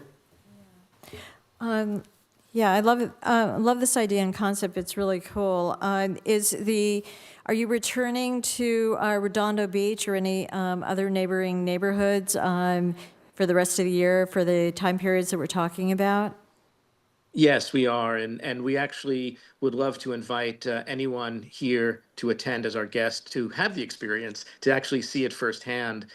Yeah, I love this idea and concept. It's really cool. Are you returning to Redondo Beach or any other neighboring neighborhoods for the rest of the year for the time periods that we're talking about? Yes, we are. And we actually would love to invite anyone here to attend as our guest to have the experience, to actually see it firsthand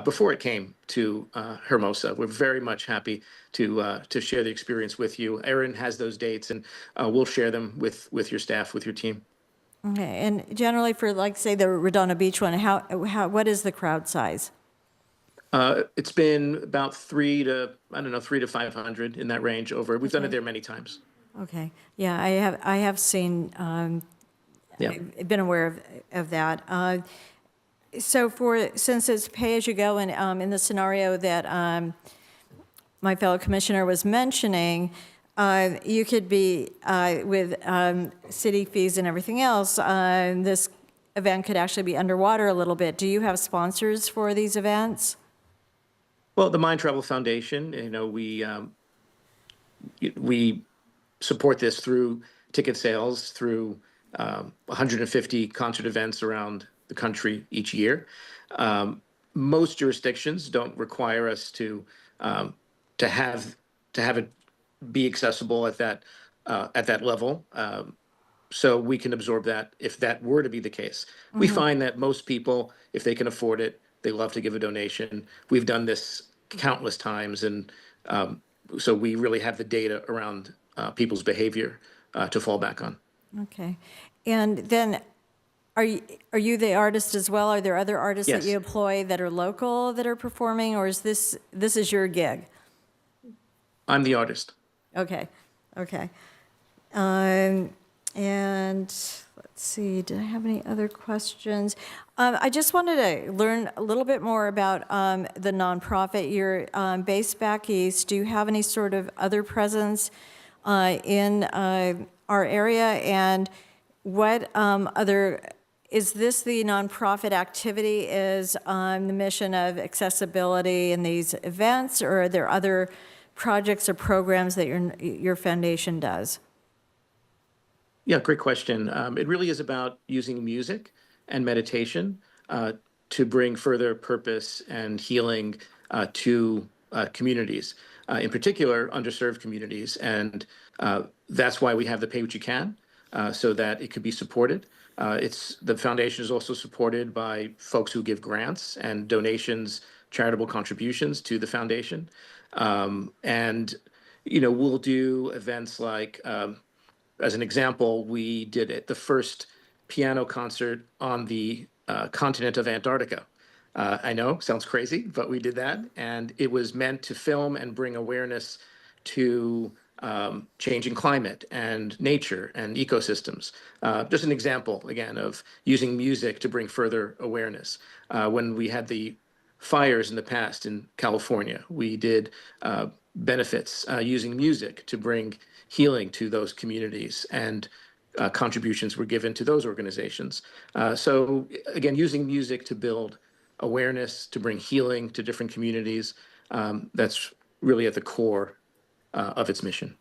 before it came to Hermosa. We're very much happy to share the experience with you. Erin has those dates, and we'll share them with your staff, with your team. Okay, and generally for, like, say, the Redondo Beach one, what is the crowd size? It's been about 300 to 500 in that range over. We've done it there many times. Okay, yeah, I have seen, Yeah. I've been aware of that. So since it's pay-as-you-go and in the scenario that my fellow commissioner was mentioning, you could be, with city fees and everything else, this event could actually be underwater a little bit. Do you have sponsors for these events? Well, the Mind Travel Foundation, we support this through ticket sales, through 150 concert events around the country each year. Most jurisdictions don't require us to have it be accessible at that level. So we can absorb that if that were to be the case. We find that most people, if they can afford it, they love to give a donation. We've done this countless times, and so we really have the data around people's behavior to fall back on. Okay, and then are you the artist as well? Are there other artists Yes. that you employ that are local that are performing, or is this is your gig? I'm the artist. Okay. And let's see, did I have any other questions? I just wanted to learn a little bit more about the nonprofit. You're based back east. Do you have any sort of other presence in our area? And what is this the nonprofit activity? Is the mission of accessibility in these events, or are there other projects or programs that your foundation does? Yeah, great question. It really is about using music and meditation to bring further purpose and healing to communities, in particular, underserved communities. And that's why we have the Pay What You Can, so that it could be supported. The foundation is also supported by folks who give grants and donations, charitable contributions to the foundation. And, we'll do events like, as an example, we did the first piano concert on the continent of Antarctica. I know, sounds crazy, but we did that. And it was meant to film and bring awareness to changing climate and nature and ecosystems. Just an example, again, of using music to bring further awareness. When we had the fires in the past in California, we did benefits using music to bring healing to those communities, and contributions were given to those organizations. So again, using music to build awareness, to bring healing to different communities, that's really at the core of its mission.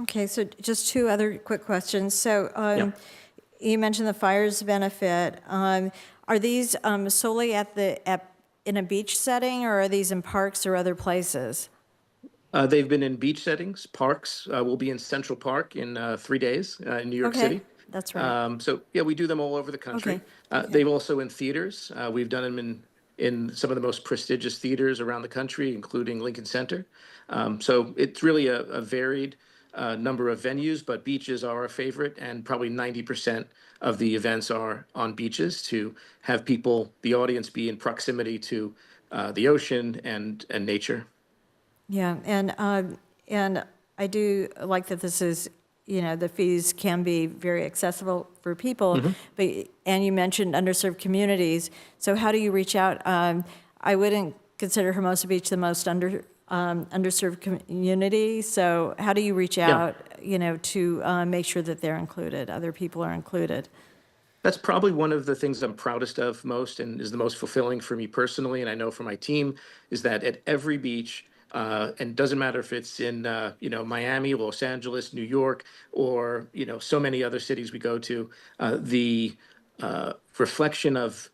Okay, so just two other quick questions. So Yeah. you mentioned the fires benefit. Are these solely in a beach setting, or are these in parks or other places? They've been in beach settings, parks. We'll be in Central Park in 3 days in New York Okay, City. that's right. So yeah, we do them all over the country. Okay. They've also in theaters. We've done them in some of the most prestigious theaters around the country, including Lincoln Center. So it's really a varied number of venues, but beaches are our favorite, and probably 90% of the events are on beaches to have people, the audience, be in proximity to the ocean and nature. Yeah, and I do like that this is, the fees can be very accessible for people, and you mentioned underserved communities. So how do you reach out? I wouldn't consider Hermosa Beach the most underserved community. So how do you reach out, to make sure that they're included, other people are included? That's probably one of the things I'm proudest of most, and is the most fulfilling for me personally, and I know for my team, is that at every beach, and doesn't matter if it's in Miami, Los Angeles, New York, or so many other cities we go to, the reflection of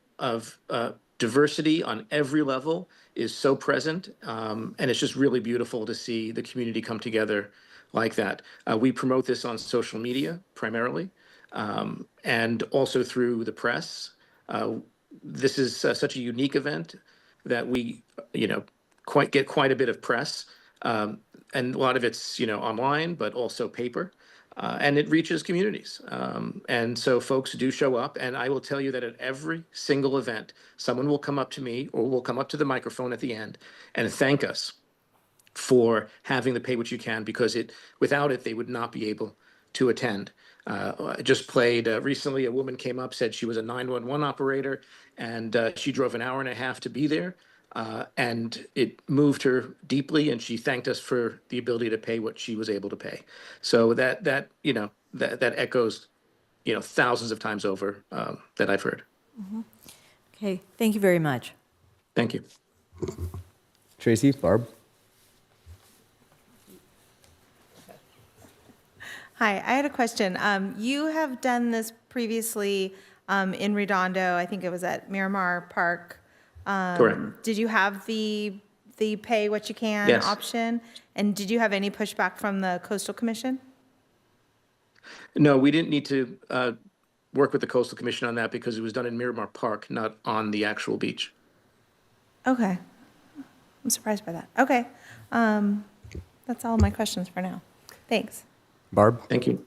diversity on every level is so present, and it's just really beautiful to see the community come together like that. We promote this on social media primarily, and also through the press. This is such a unique event that we, get quite a bit of press, and a lot of it's online, but also paper, and it reaches communities. And so folks do show up, and I will tell you that at every single event, someone will come up to me or will come up to the microphone at the end and thank us for having the Pay What You Can, because without it, they would not be able to attend. I just played recently, a woman came up, said she was a 911 operator, and she drove an hour and a half to be there. And it moved her deeply, and she thanked us for the ability to pay what she was able to pay. So that echoes, thousands of times over that I've heard. Okay, thank you very much. Thank you. Tracy, Barb? Hi, I had a question. You have done this previously in Redondo. I think it was at Miramar Park. Correct. Did you have the pay what you can Yes. option? And did you have any pushback from the Coastal Commission? No, we didn't need to work with the Coastal Commission on that because it was done in Miramar Park, not on the actual beach. Okay. I'm surprised by that. Okay. That's all my questions for now. Thanks. Barb? Thank you.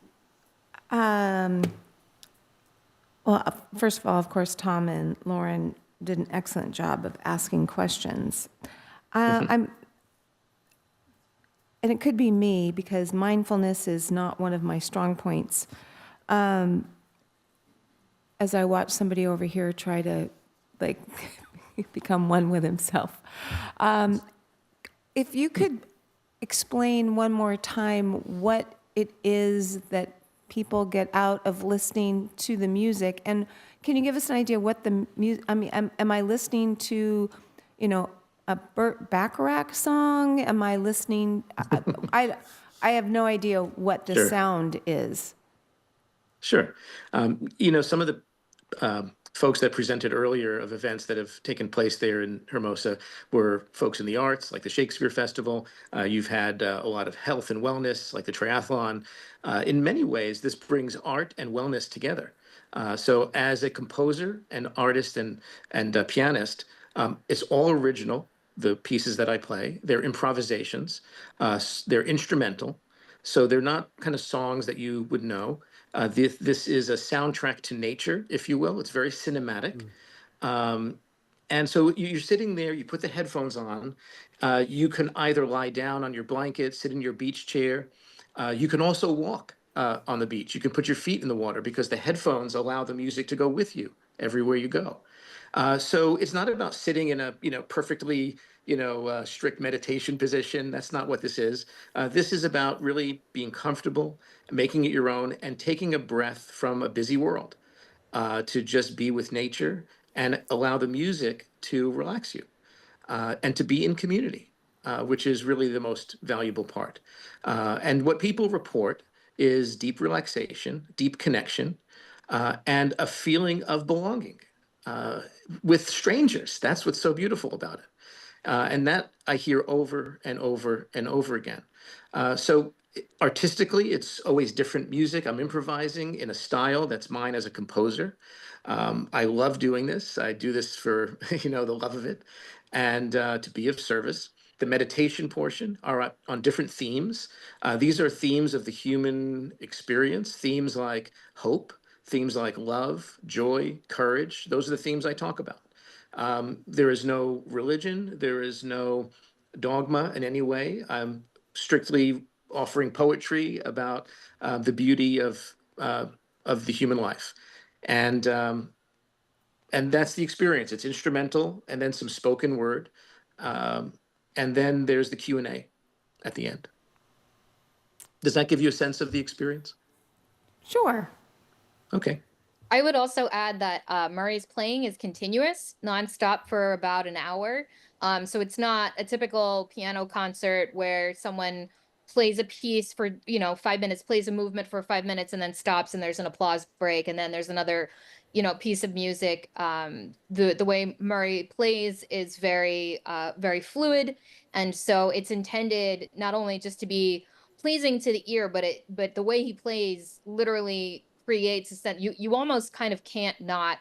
Well, first of all, of course, Tom and Lauren did an excellent job of asking questions. And it could be me because mindfulness is not one of my strong points. As I watch somebody over here try to become one with himself. If you could explain one more time what it is that people get out of listening to the music, and can you give us an idea what the music? I mean, am I listening to, a Burt Bacharach song? Am I listening? I have no idea what the Sure. sound is. Sure. Some of the folks that presented earlier of events that have taken place there in Hermosa were folks in the arts, like the Shakespeare Festival. You've had a lot of health and wellness, like the triathlon. In many ways, this brings art and wellness together. So as a composer, an artist, and a pianist, it's all original, the pieces that I play. They're improvisations. They're instrumental. So they're not kind of songs that you would know. This is a soundtrack to nature, if you will. It's very cinematic. And so you're sitting there, you put the headphones on. You can either lie down on your blanket, sit in your beach chair. You can also walk on the beach. You can put your feet in the water because the headphones allow the music to go with you everywhere you go. So it's not about sitting in a perfectly strict meditation position. That's not what this is. This is about really being comfortable, making it your own, and taking a breath from a busy world to just be with nature and allow the music to relax you and to be in community, which is really the most valuable part. And what people report is deep relaxation, deep connection, and a feeling of belonging with strangers. That's what's so beautiful about it. And that I hear over and over and over again. So artistically, it's always different music. I'm improvising in a style that's mine as a composer. I love doing this. I do this for the love of it, and to be of service. The meditation portion are on different themes. These are themes of the human experience, themes like hope, themes like love, joy, courage. Those are the themes I talk about. There is no religion. There is no dogma in any way. I'm strictly offering poetry about the beauty of the human life, and that's the experience. It's instrumental, and then some spoken word, and then there's the Q&A at the end. Does that give you a sense of the experience? Sure. Okay. I would also add that Murray's playing is continuous, nonstop for about an hour. So it's not a typical piano concert where someone plays a piece for 5 minutes, plays a movement for 5 minutes, and then stops, and there's an applause break, and then there's another piece of music. The way Murray plays is very very fluid, and so it's intended not only just to be pleasing to the ear, but the way he plays literally creates a sense you almost kind of can't not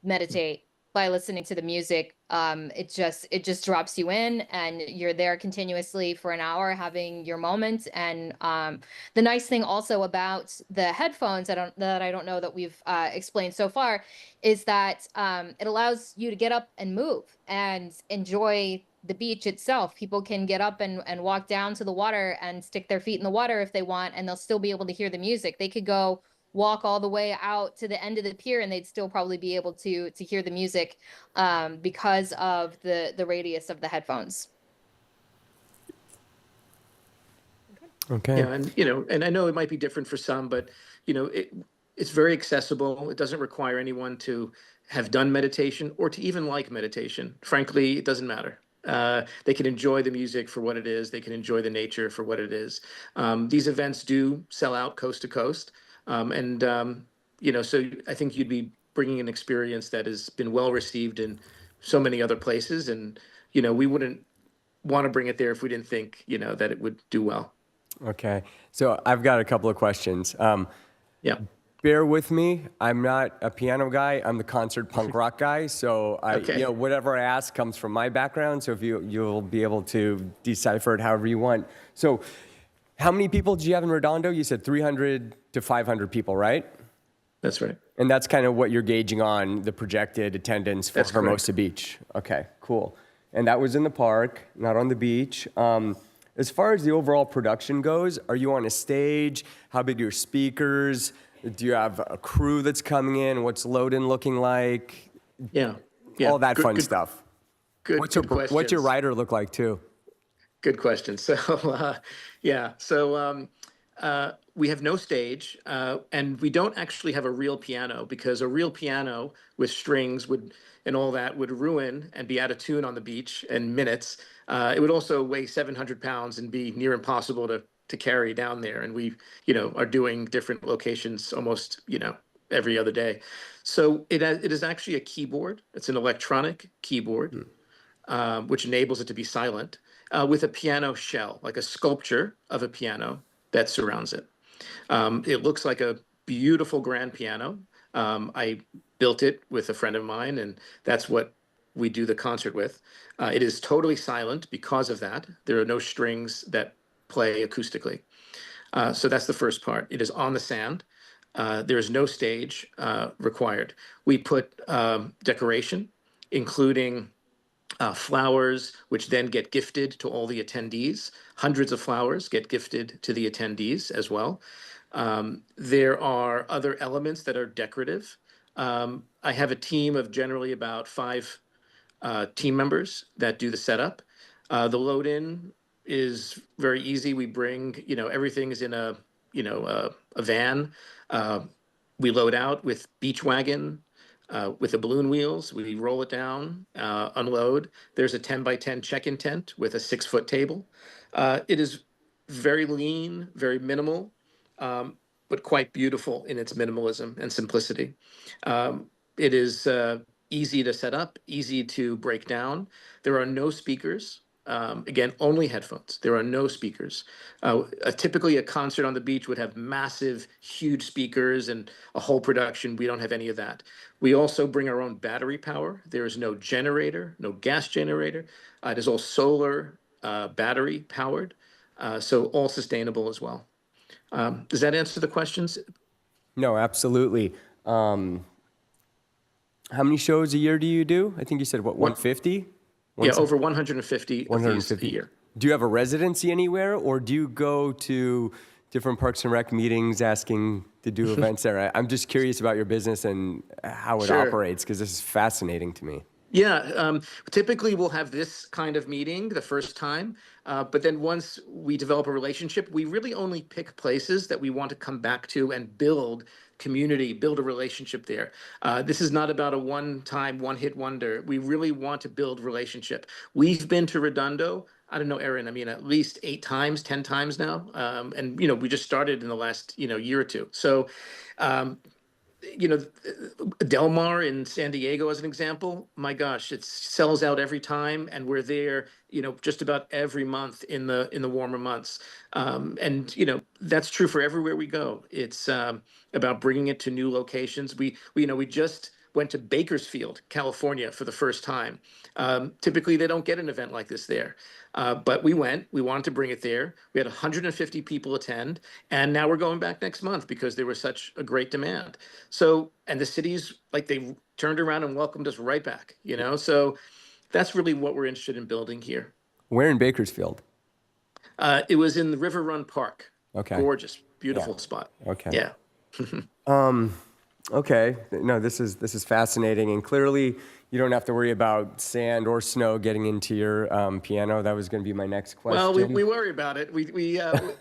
meditate by listening to the music. It just drops you in, and you're there continuously for an hour having your moment. And the nice thing also about the headphones that I don't know that we've explained so far is that it allows you to get up and move and enjoy the beach itself. People can get up and walk down to the water and stick their feet in the water if they want, and they'll still be able to hear the music. They could go walk all the way out to the end of the pier, and they'd still probably be able to hear the music because of the radius of the headphones. Okay. Yeah, and I know it might be different for some, but it's very accessible. It doesn't require anyone to have done meditation or to even like meditation. Frankly, it doesn't matter. They can enjoy the music for what it is. They can enjoy the nature for what it is. These events do sell out coast to coast. So I think you'd be bringing an experience that has been well received in so many other places. And, we wouldn't want to bring it there if we didn't think, that it would do well. Okay. So I've got a couple of questions. Yeah. Bear with me. I'm not a piano guy. I'm the concert punk rock guy. So Okay. whatever I ask comes from my background. So if you'll be able to decipher it however you want. So how many people do you have in Redondo? You said 300 to 500 people, right? That's right. And that's kind of what you're gauging on the projected attendance for That's correct. Hermosa Beach. Okay, cool. And that was in the park, not on the beach. As far as the overall production goes, are you on a stage? How big are your speakers? Do you have a crew that's coming in? What's load-in looking like? Yeah. All that fun stuff. Good. What's good your questions. rider look like too? Good question. So, we have no stage, and we don't actually have a real piano because a real piano with strings and all that would ruin and be out of tune on the beach in minutes. It would also weigh 700 pounds and be near impossible to carry down there. And we, are doing different locations almost, every other day. So it is actually a keyboard. It's an electronic keyboard, which enables it to be silent. With a piano shell, like a sculpture of a piano that surrounds it. It looks like a beautiful grand piano. I built it with a friend of mine, and that's what we do the concert with. It is totally silent because of that. There are no strings that play acoustically. So that's the first part. It is on the sand. There is no stage required. We put decoration including flowers, which then get gifted to all the attendees. Hundreds of flowers get gifted to the attendees as well. There are other elements that are decorative. I have a team of generally about 5 team members that do the setup. The load in is very easy. We bring, everything is in a van. We load out with beach wagon, with the balloon wheels. We roll it down, unload. There's a 10 by 10 check-in tent with a 6-foot table. It is very lean, very minimal, but quite beautiful in its minimalism and simplicity. It is easy to set up, easy to break down. There are no speakers. Again, only headphones. There are no speakers. Typically, a concert on the beach would have massive, huge speakers and a whole production. We don't have any of that. We also bring our own battery power. There is no generator, no gas generator. It is all solar battery powered, so all sustainable as well. Does that answer the questions? No, absolutely. How many shows a year do you do? I think you said, what, 150? Yeah, over 150 of these a year. Do you have a residency anywhere, or do you go to different Parks and Rec meetings asking to do events there? I'm just curious about your business and how it operates, because this is fascinating to me. Yeah, typically we'll have this kind of meeting the first time, but then once we develop a relationship, we really only pick places that we want to come back to and build community, build a relationship there. This is not about a one-time, one-hit wonder. We really want to build relationship. We've been to Redondo, I don't know, Erin, I mean, at least 8 times, 10 times now. And, we just started in the last, year or two. So, Del Mar in San Diego, as an example, my gosh, it sells out every time, and we're there, just about every month in the warmer months. And that's true for everywhere we go. It's about bringing it to new locations. We just went to Bakersfield, California for the first time. Typically, they don't get an event like this there. But we wanted to bring it there. We had 150 people attend, and now we're going back next month because there was such a great demand. So, and the cities, they turned around and welcomed us right back, So that's really what we're interested in building here. Where in Bakersfield? It was in the River Run Park. Okay. Gorgeous, beautiful spot. Okay. Yeah. Okay. No, this is fascinating, and clearly you don't have to worry about sand or snow getting into your piano. That was going to be my next question. Well, we worry about it.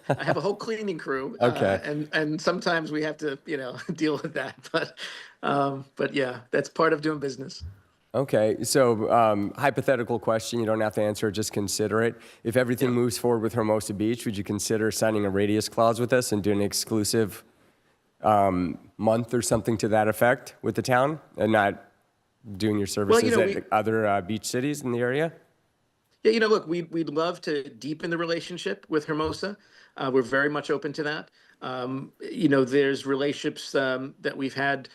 I have a whole cleaning crew. Okay. And sometimes we have to, deal with that. But yeah, that's part of doing business. Okay, so hypothetical question, you don't have to answer, just consider it. If everything moves forward with Hermosa Beach, would you consider signing a radius clause with us and doing an exclusive month or something to that effect with the town, and not doing your services at other beach cities in the area? Yeah, look, we'd love to deepen the relationship with Hermosa. We're very much open to that. There's relationships that we've had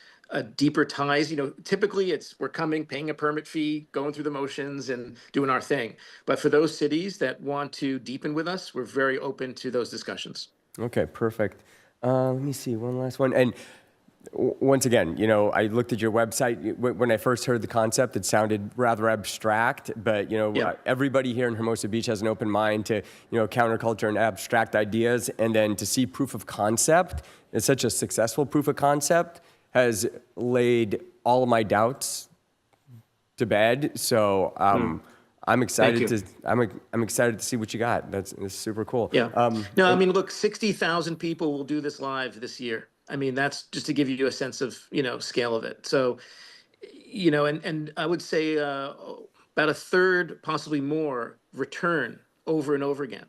deeper ties. Typically we're coming, paying a permit fee, going through the motions and doing our thing. But for those cities that want to deepen with us, we're very open to those discussions. Okay, perfect. Let me see, one last one. And once again, I looked at your website. When I first heard the concept, it sounded rather abstract, but, everybody here in Hermosa Beach has an open mind to, counterculture and abstract ideas. And then to see proof of concept, it's such a successful proof of concept, has laid all of my doubts to bed. So I'm excited to I'm excited to see what you got. That's super cool. Yeah. No, I mean, look, 60,000 people will do this live this year. I mean, that's just to give you a sense of scale of it. So, and I would say about a third, possibly more, return over and over again.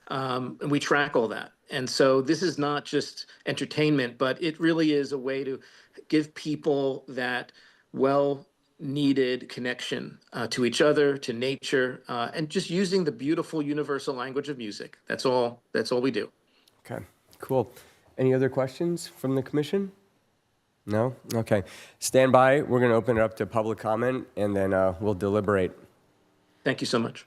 And we track all that. And so this is not just entertainment, but it really is a way to give people that well-needed connection to each other, to nature, and just using the beautiful universal language of music. That's all we do. Okay, cool. Any other questions from the commission? No? Okay. Stand by. We're going to open it up to public comment, and then we'll deliberate. Thank you so much.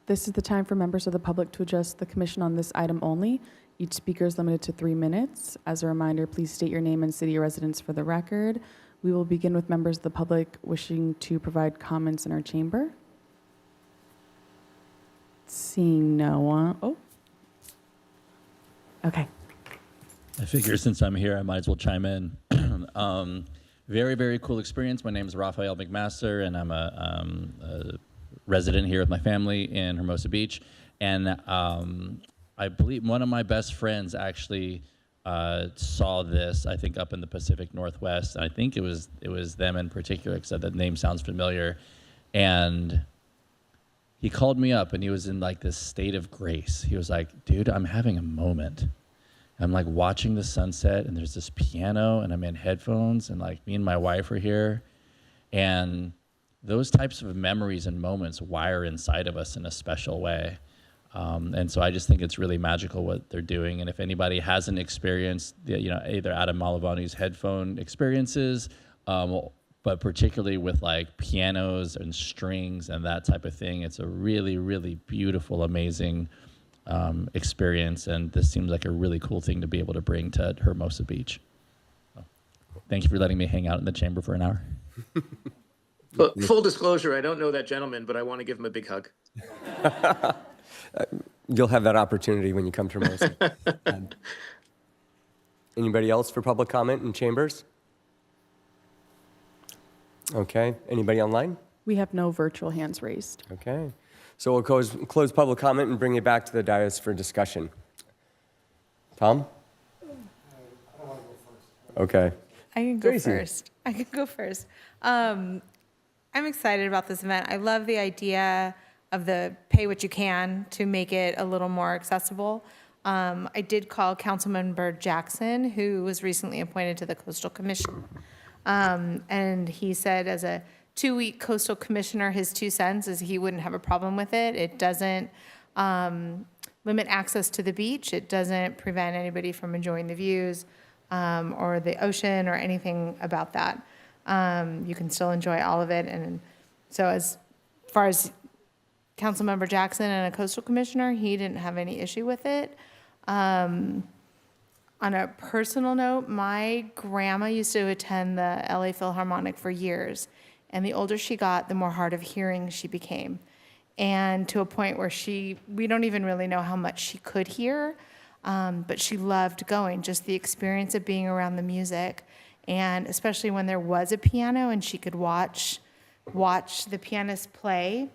This is the time for members of the public to address the commission on this item only. Each speaker is limited to 3 minutes. As a reminder, please state your name and city of residence for the record. We will begin with members of the public wishing to provide comments in our chamber. Seeing no one. Oh. Okay. I figure since I'm here, I might as well chime in. Very, very cool experience. My name is Raphael McMaster, and I'm a resident here with my family in Hermosa Beach. And I believe one of my best friends actually saw this, I think, up in the Pacific Northwest. And I think it was them in particular, because that name sounds familiar. And he called me up, and he was in like this state of grace. He was like, dude, I'm having a moment. I'm like watching the sunset, and there's this piano, and I'm in headphones, and like me and my wife are here. And those types of memories and moments wire inside of us in a special way. And so I just think it's really magical what they're doing. And if anybody hasn't experienced, either Adam Malavani's headphone experiences, but particularly with like pianos and strings and that type of thing, it's a really, really beautiful, amazing experience. And this seems like a really cool thing to be able to bring to Hermosa Beach. So, thank you for letting me hang out in the chamber for an hour. Well, full disclosure, I don't know that gentleman, but I want to give him a big hug. You'll have that opportunity when you come to Hermosa. Anybody else for public comment in chambers? Okay. Anybody online? We have no virtual hands raised. Okay. So we'll close public comment and bring it back to the dais for discussion. Tom? Okay. I can go Tracy. first. I can go first. I'm excited about this event. I love the idea of the pay what you can to make it a little more accessible. I did call Councilmember Jackson, who was recently appointed to the Coastal Commission. And he said as a 2-week coastal commissioner, his 2 cents is he wouldn't have a problem with it. It doesn't limit access to the beach. It doesn't prevent anybody from enjoying the views or the ocean or anything about that. You can still enjoy all of it. And so as far as Councilmember Jackson and a coastal commissioner, he didn't have any issue with it. On a personal note, my grandma used to attend the LA Philharmonic for years. And the older she got, the more hard of hearing she became. And to a point where we don't even really know how much she could hear, but she loved going, just the experience of being around the music. And especially when there was a piano and she could watch the pianist play,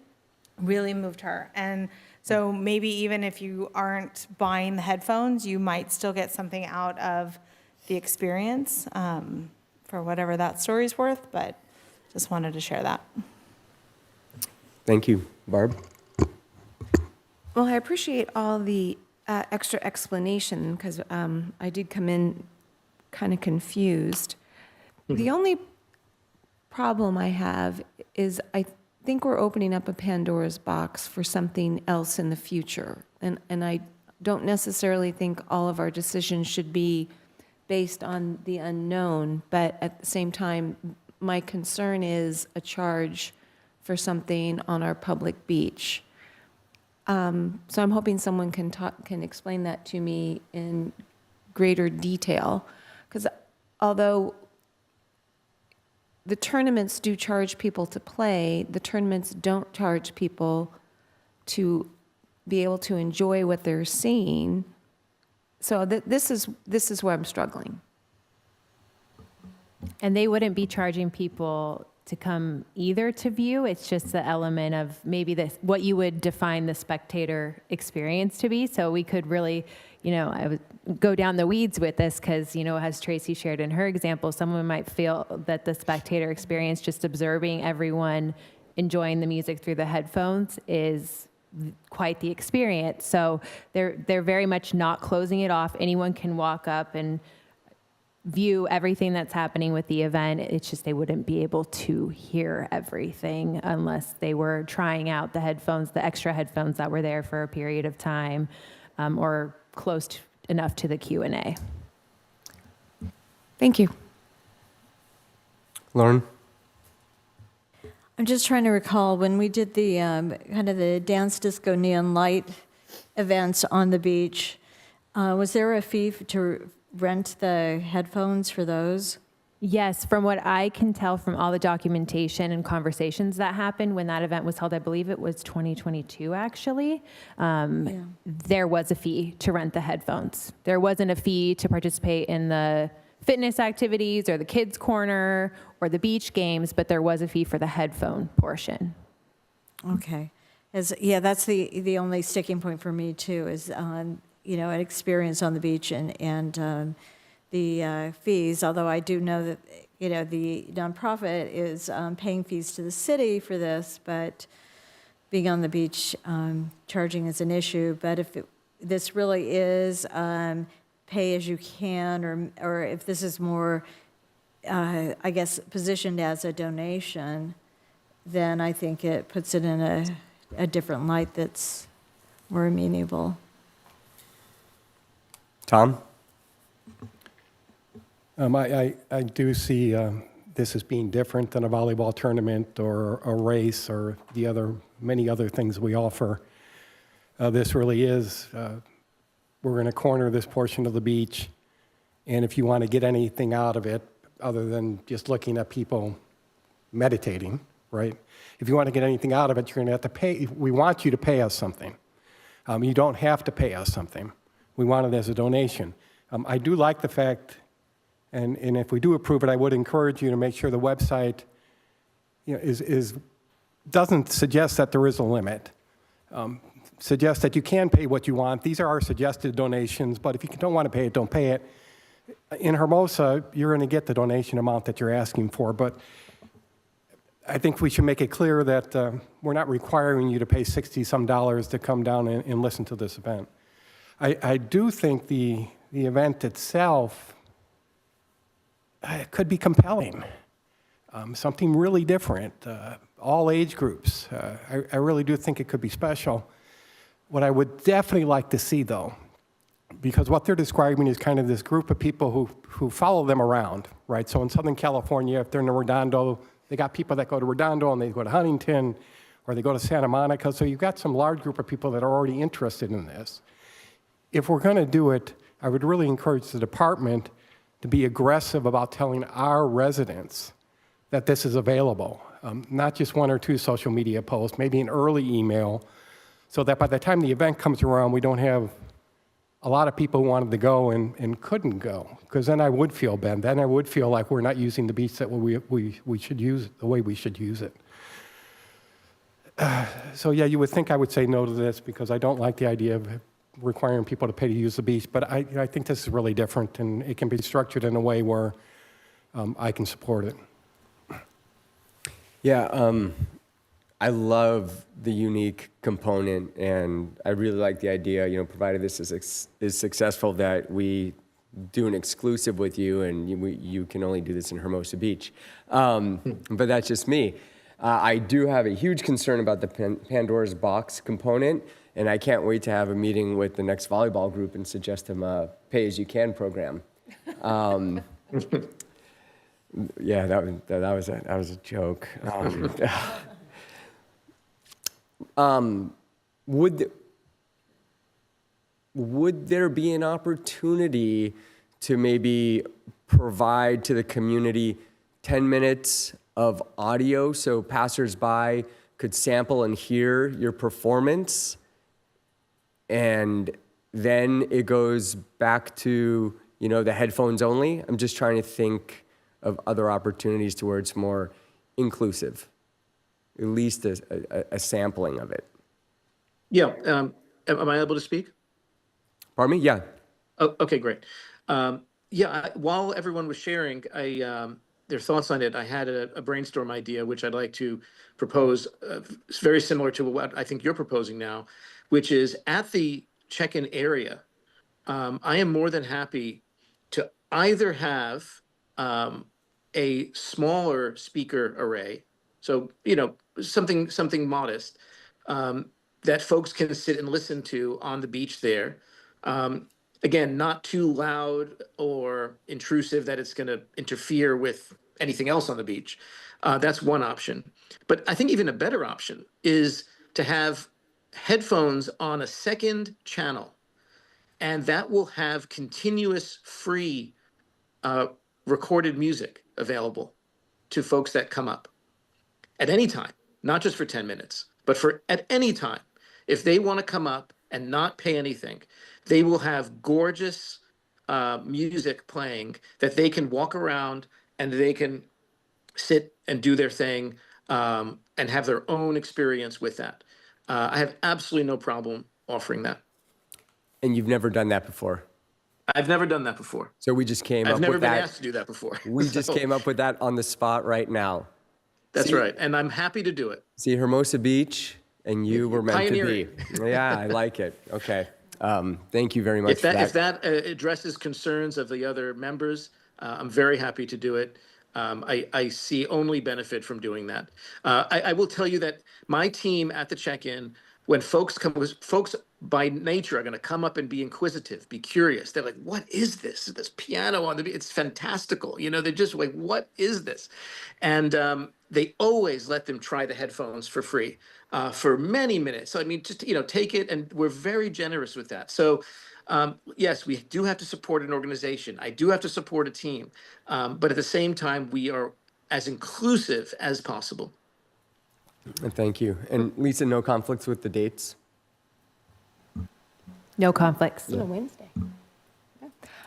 really moved her. And so maybe even if you aren't buying the headphones, you might still get something out of the experience for whatever that story's worth, but just wanted to share that. Thank you. Barb? Well, I appreciate all the extra explanation because I did come in kind of confused. The only problem I have is I think we're opening up a Pandora's box for something else in the future. And I don't necessarily think all of our decisions should be based on the unknown, but at the same time, my concern is a charge for something on our public beach. So I'm hoping someone can explain that to me in greater detail. Because although the tournaments do charge people to play, the tournaments don't charge people to be able to enjoy what they're seeing. So this is where I'm struggling. And they wouldn't be charging people to come either to view. It's just the element of maybe what you would define the spectator experience to be. So we could really, I would go down the weeds with this because, as Tracy shared in her example, someone might feel that the spectator experience, just observing everyone enjoying the music through the headphones, is quite the experience. So they're very much not closing it off. Anyone can walk up and view everything that's happening with the event. It's just they wouldn't be able to hear everything unless they were trying out the headphones, the extra headphones that were there for a period of time, or close enough to the Q&A. Thank you. Lauren? I'm just trying to recall when we did the kind of the dance disco neon light events on the beach, was there a fee to rent the headphones for those? Yes, from what I can tell from all the documentation and conversations that happened when that event was held, I believe it was 2022 actually, there was a fee to rent the headphones. There wasn't a fee to participate in the fitness activities or the kids' corner or the beach games, but there was a fee for the headphone portion. Okay. That's the only sticking point for me too, is, an experience on the beach and the fees, although I do know that, the nonprofit is paying fees to the city for this, but being on the beach, charging is an issue. But if this really is pay as you can, or if this is more, I guess, positioned as a donation, then I think it puts it in a different light that's more amenable. Tom? I do see this as being different than a volleyball tournament or a race or many other things we offer. This really is, we're going to corner this portion of the beach, and if you want to get anything out of it other than just looking at people meditating, right? If you want to get anything out of it, you're going to have to pay. We want you to pay us something. You don't have to pay us something. We want it as a donation. I do like the fact, and if we do approve it, I would encourage you to make sure the website doesn't suggest that there is a limit. Suggests that you can pay what you want. These are our suggested donations, but if you don't want to pay it, don't pay it. In Hermosa, you're going to get the donation amount that you're asking for, but I think we should make it clear that we're not requiring you to pay $60-some to come down and listen to this event. I do think the event itself could be compelling, something really different, all age groups. I really do think it could be special. What I would definitely like to see, though, because what they're describing is kind of this group of people who follow them around, right? So in Southern California, if they're in Redondo, they got people that go to Redondo and they go to Huntington, or they go to Santa Monica. So you've got some large group of people that are already interested in this. If we're going to do it, I would really encourage the department to be aggressive about telling our residents that this is available, not just one or two social media posts, maybe an early email, so that by the time the event comes around, we don't have a lot of people who wanted to go and couldn't go, because then I would feel bad. Then I would feel like we're not using the beach that we should use it the way we should use it. So yeah, you would think I would say no to this because I don't like the idea of requiring people to pay to use the beach, but I think this is really different, and it can be structured in a way where I can support it. Yeah, I love the unique component, and I really like the idea, provided this is successful, that we do an exclusive with you, and you can only do this in Hermosa Beach. But that's just me. I do have a huge concern about the Pandora's Box component, and I can't wait to have a meeting with the next volleyball group and suggest them a pay-as-you-can program. Yeah, that was a joke. Would there be an opportunity to maybe provide to the community 10 minutes of audio so passersby could sample and hear your performance, and then it goes back to the headphones only? I'm just trying to think of other opportunities to where it's more inclusive, at least a sampling of it. Yeah. Am I able to speak? Pardon me? Yeah. Oh, okay, great. While everyone was sharing their thoughts on it, I had a brainstorm idea, which I'd like to propose, very similar to what I think you're proposing now, which is at the check-in area, I am more than happy to either have a smaller speaker array, so something modest, that folks can sit and listen to on the beach there. Again, not too loud or intrusive that it's going to interfere with anything else on the beach. That's one option. But I think even a better option is to have headphones on a second channel, and that will have continuous free recorded music available to folks that come up at any time, not just for 10 minutes, but for at any time. If they want to come up and not pay anything, they will have gorgeous music playing that they can walk around and they can sit and do their thing and have their own experience with that. I have absolutely no problem offering that. And you've never done that before? I've never done that before. So we just came I've up never with been that. asked to do that before. We just came up with that on the spot right now. That's right. And I'm happy to do it. See, Hermosa Beach, and you were meant to Pioneering. be. Yeah, I like it. Okay. Thank you very much for that. If that addresses concerns of the other members, I'm very happy to do it. I see only benefit from doing that. I will tell you that my team at the check-in, when folks by nature are going to come up and be inquisitive, be curious. They're like, what is this? This piano on the, it's fantastical. You know, they're just like, what is this? And they always let them try the headphones for free for many minutes. So, I mean, just, take it, and we're very generous with that. So, yes, we do have to support an organization. I do have to support a team. But at the same time, we are as inclusive as possible. And thank you. And Lisa, no conflicts with the dates? No conflicts. On a Wednesday.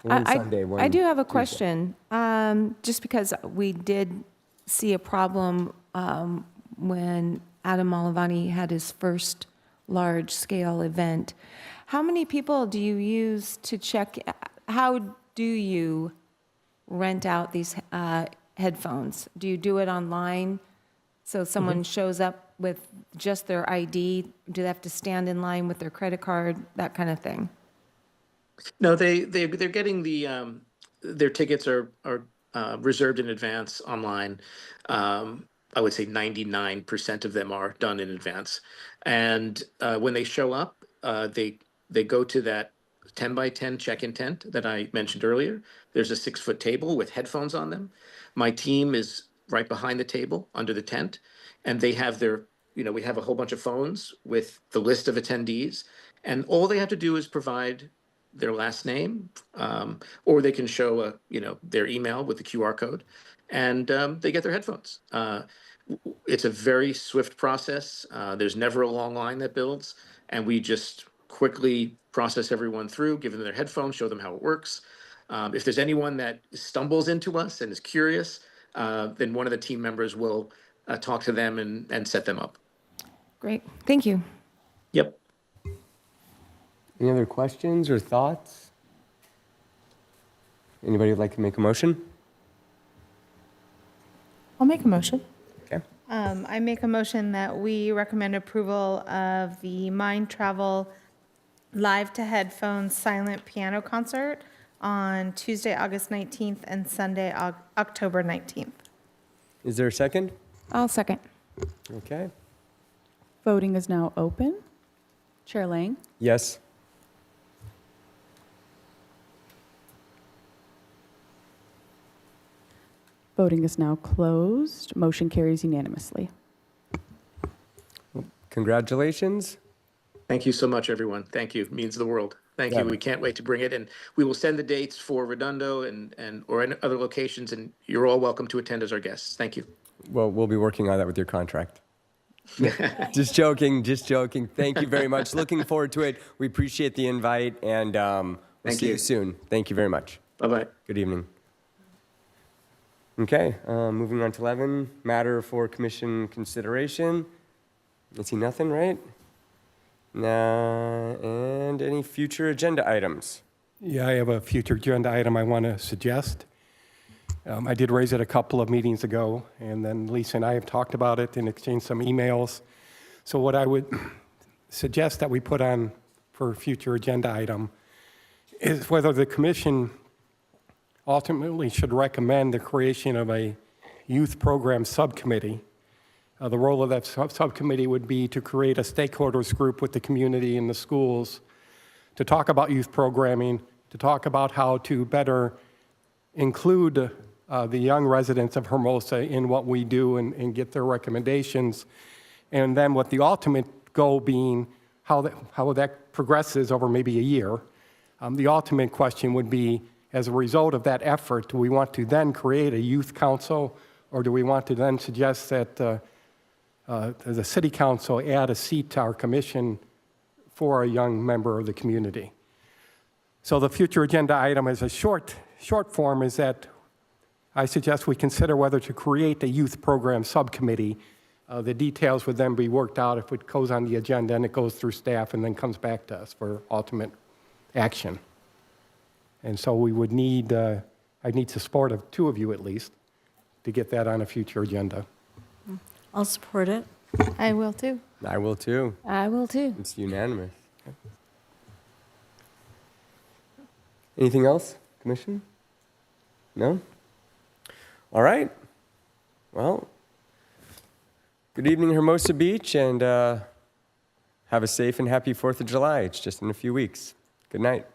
One Sunday, one I do have a Tuesday. question. Just because we did see a problem when Adam Malavani had his first large-scale event. How many people do you use to check? How do you rent out these headphones? Do you do it online? So someone shows up with just their ID? Do they have to stand in line with their credit card? That kind of thing? No, they're getting their tickets are reserved in advance online. I would say 99% of them are done in advance. And when they show up, they go to that 10 by 10 check-in tent that I mentioned earlier. There's a 6-foot table with headphones on them. My team is right behind the table under the tent, and they have we have a whole bunch of phones with the list of attendees, and all they have to do is provide their last name, or they can show their email with the QR code, and they get their headphones. It's a very swift process. There's never a long line that builds, and we just quickly process everyone through, give them their headphones, show them how it works. If there's anyone that stumbles into us and is curious, then one of the team members will talk to them and set them up. Great. Thank you. Yep. Any other questions or thoughts? Anybody would like to make a motion? I'll make a motion. Okay. I make a motion that we recommend approval of the Mind Travel Live to Headphones Silent Piano Concert on Tuesday, August 19th and Sunday, October 19th. Is there a second? I'll second. Okay. Voting is now open. Chair Lang, Yes. voting is now closed. Motion carries unanimously. Congratulations. Thank you so much, everyone. Thank you. It means the world. Thank you. We can't wait to bring it, and we will send the dates for Redondo or in other locations, and you're all welcome to attend as our guests. Thank you. Well, we'll be working on that with your contract. Just joking, just joking. Thank you very much. Looking forward to it. We appreciate the invite, and we'll Thank see you you. soon. Thank you very much. Bye-bye. Good evening. Okay, moving on to 11, matter for commission consideration. I see nothing, right? And any future agenda items? Yeah, I have a future agenda item I want to suggest. I did raise it a couple of meetings ago, and then Lisa and I have talked about it and exchanged some emails. So what I would suggest that we put on for a future agenda item is whether the commission ultimately should recommend the creation of a youth program subcommittee. The role of that subcommittee would be to create a stakeholders group with the community and the schools to talk about youth programming, to talk about how to better include the young residents of Hermosa in what we do and get their recommendations. And then what the ultimate goal being how that progresses over maybe a year. The ultimate question would be, as a result of that effort, do we want to then create a youth council, or do we want to then suggest that the city council add a seat to our commission for a young member of the community? So the future agenda item as a short form is that I suggest we consider whether to create a youth program subcommittee. The details would then be worked out if it goes on the agenda and it goes through staff and then comes back to us for ultimate action. And so we would need, I'd need support of 2 of you at least to get that on a future agenda. I'll support it. I will too. I will too. I will too. It's unanimous. Anything else, Commission? No? All right. Well, good evening, Hermosa Beach, and have a safe and happy 4th of July. It's just in a few weeks. Good night.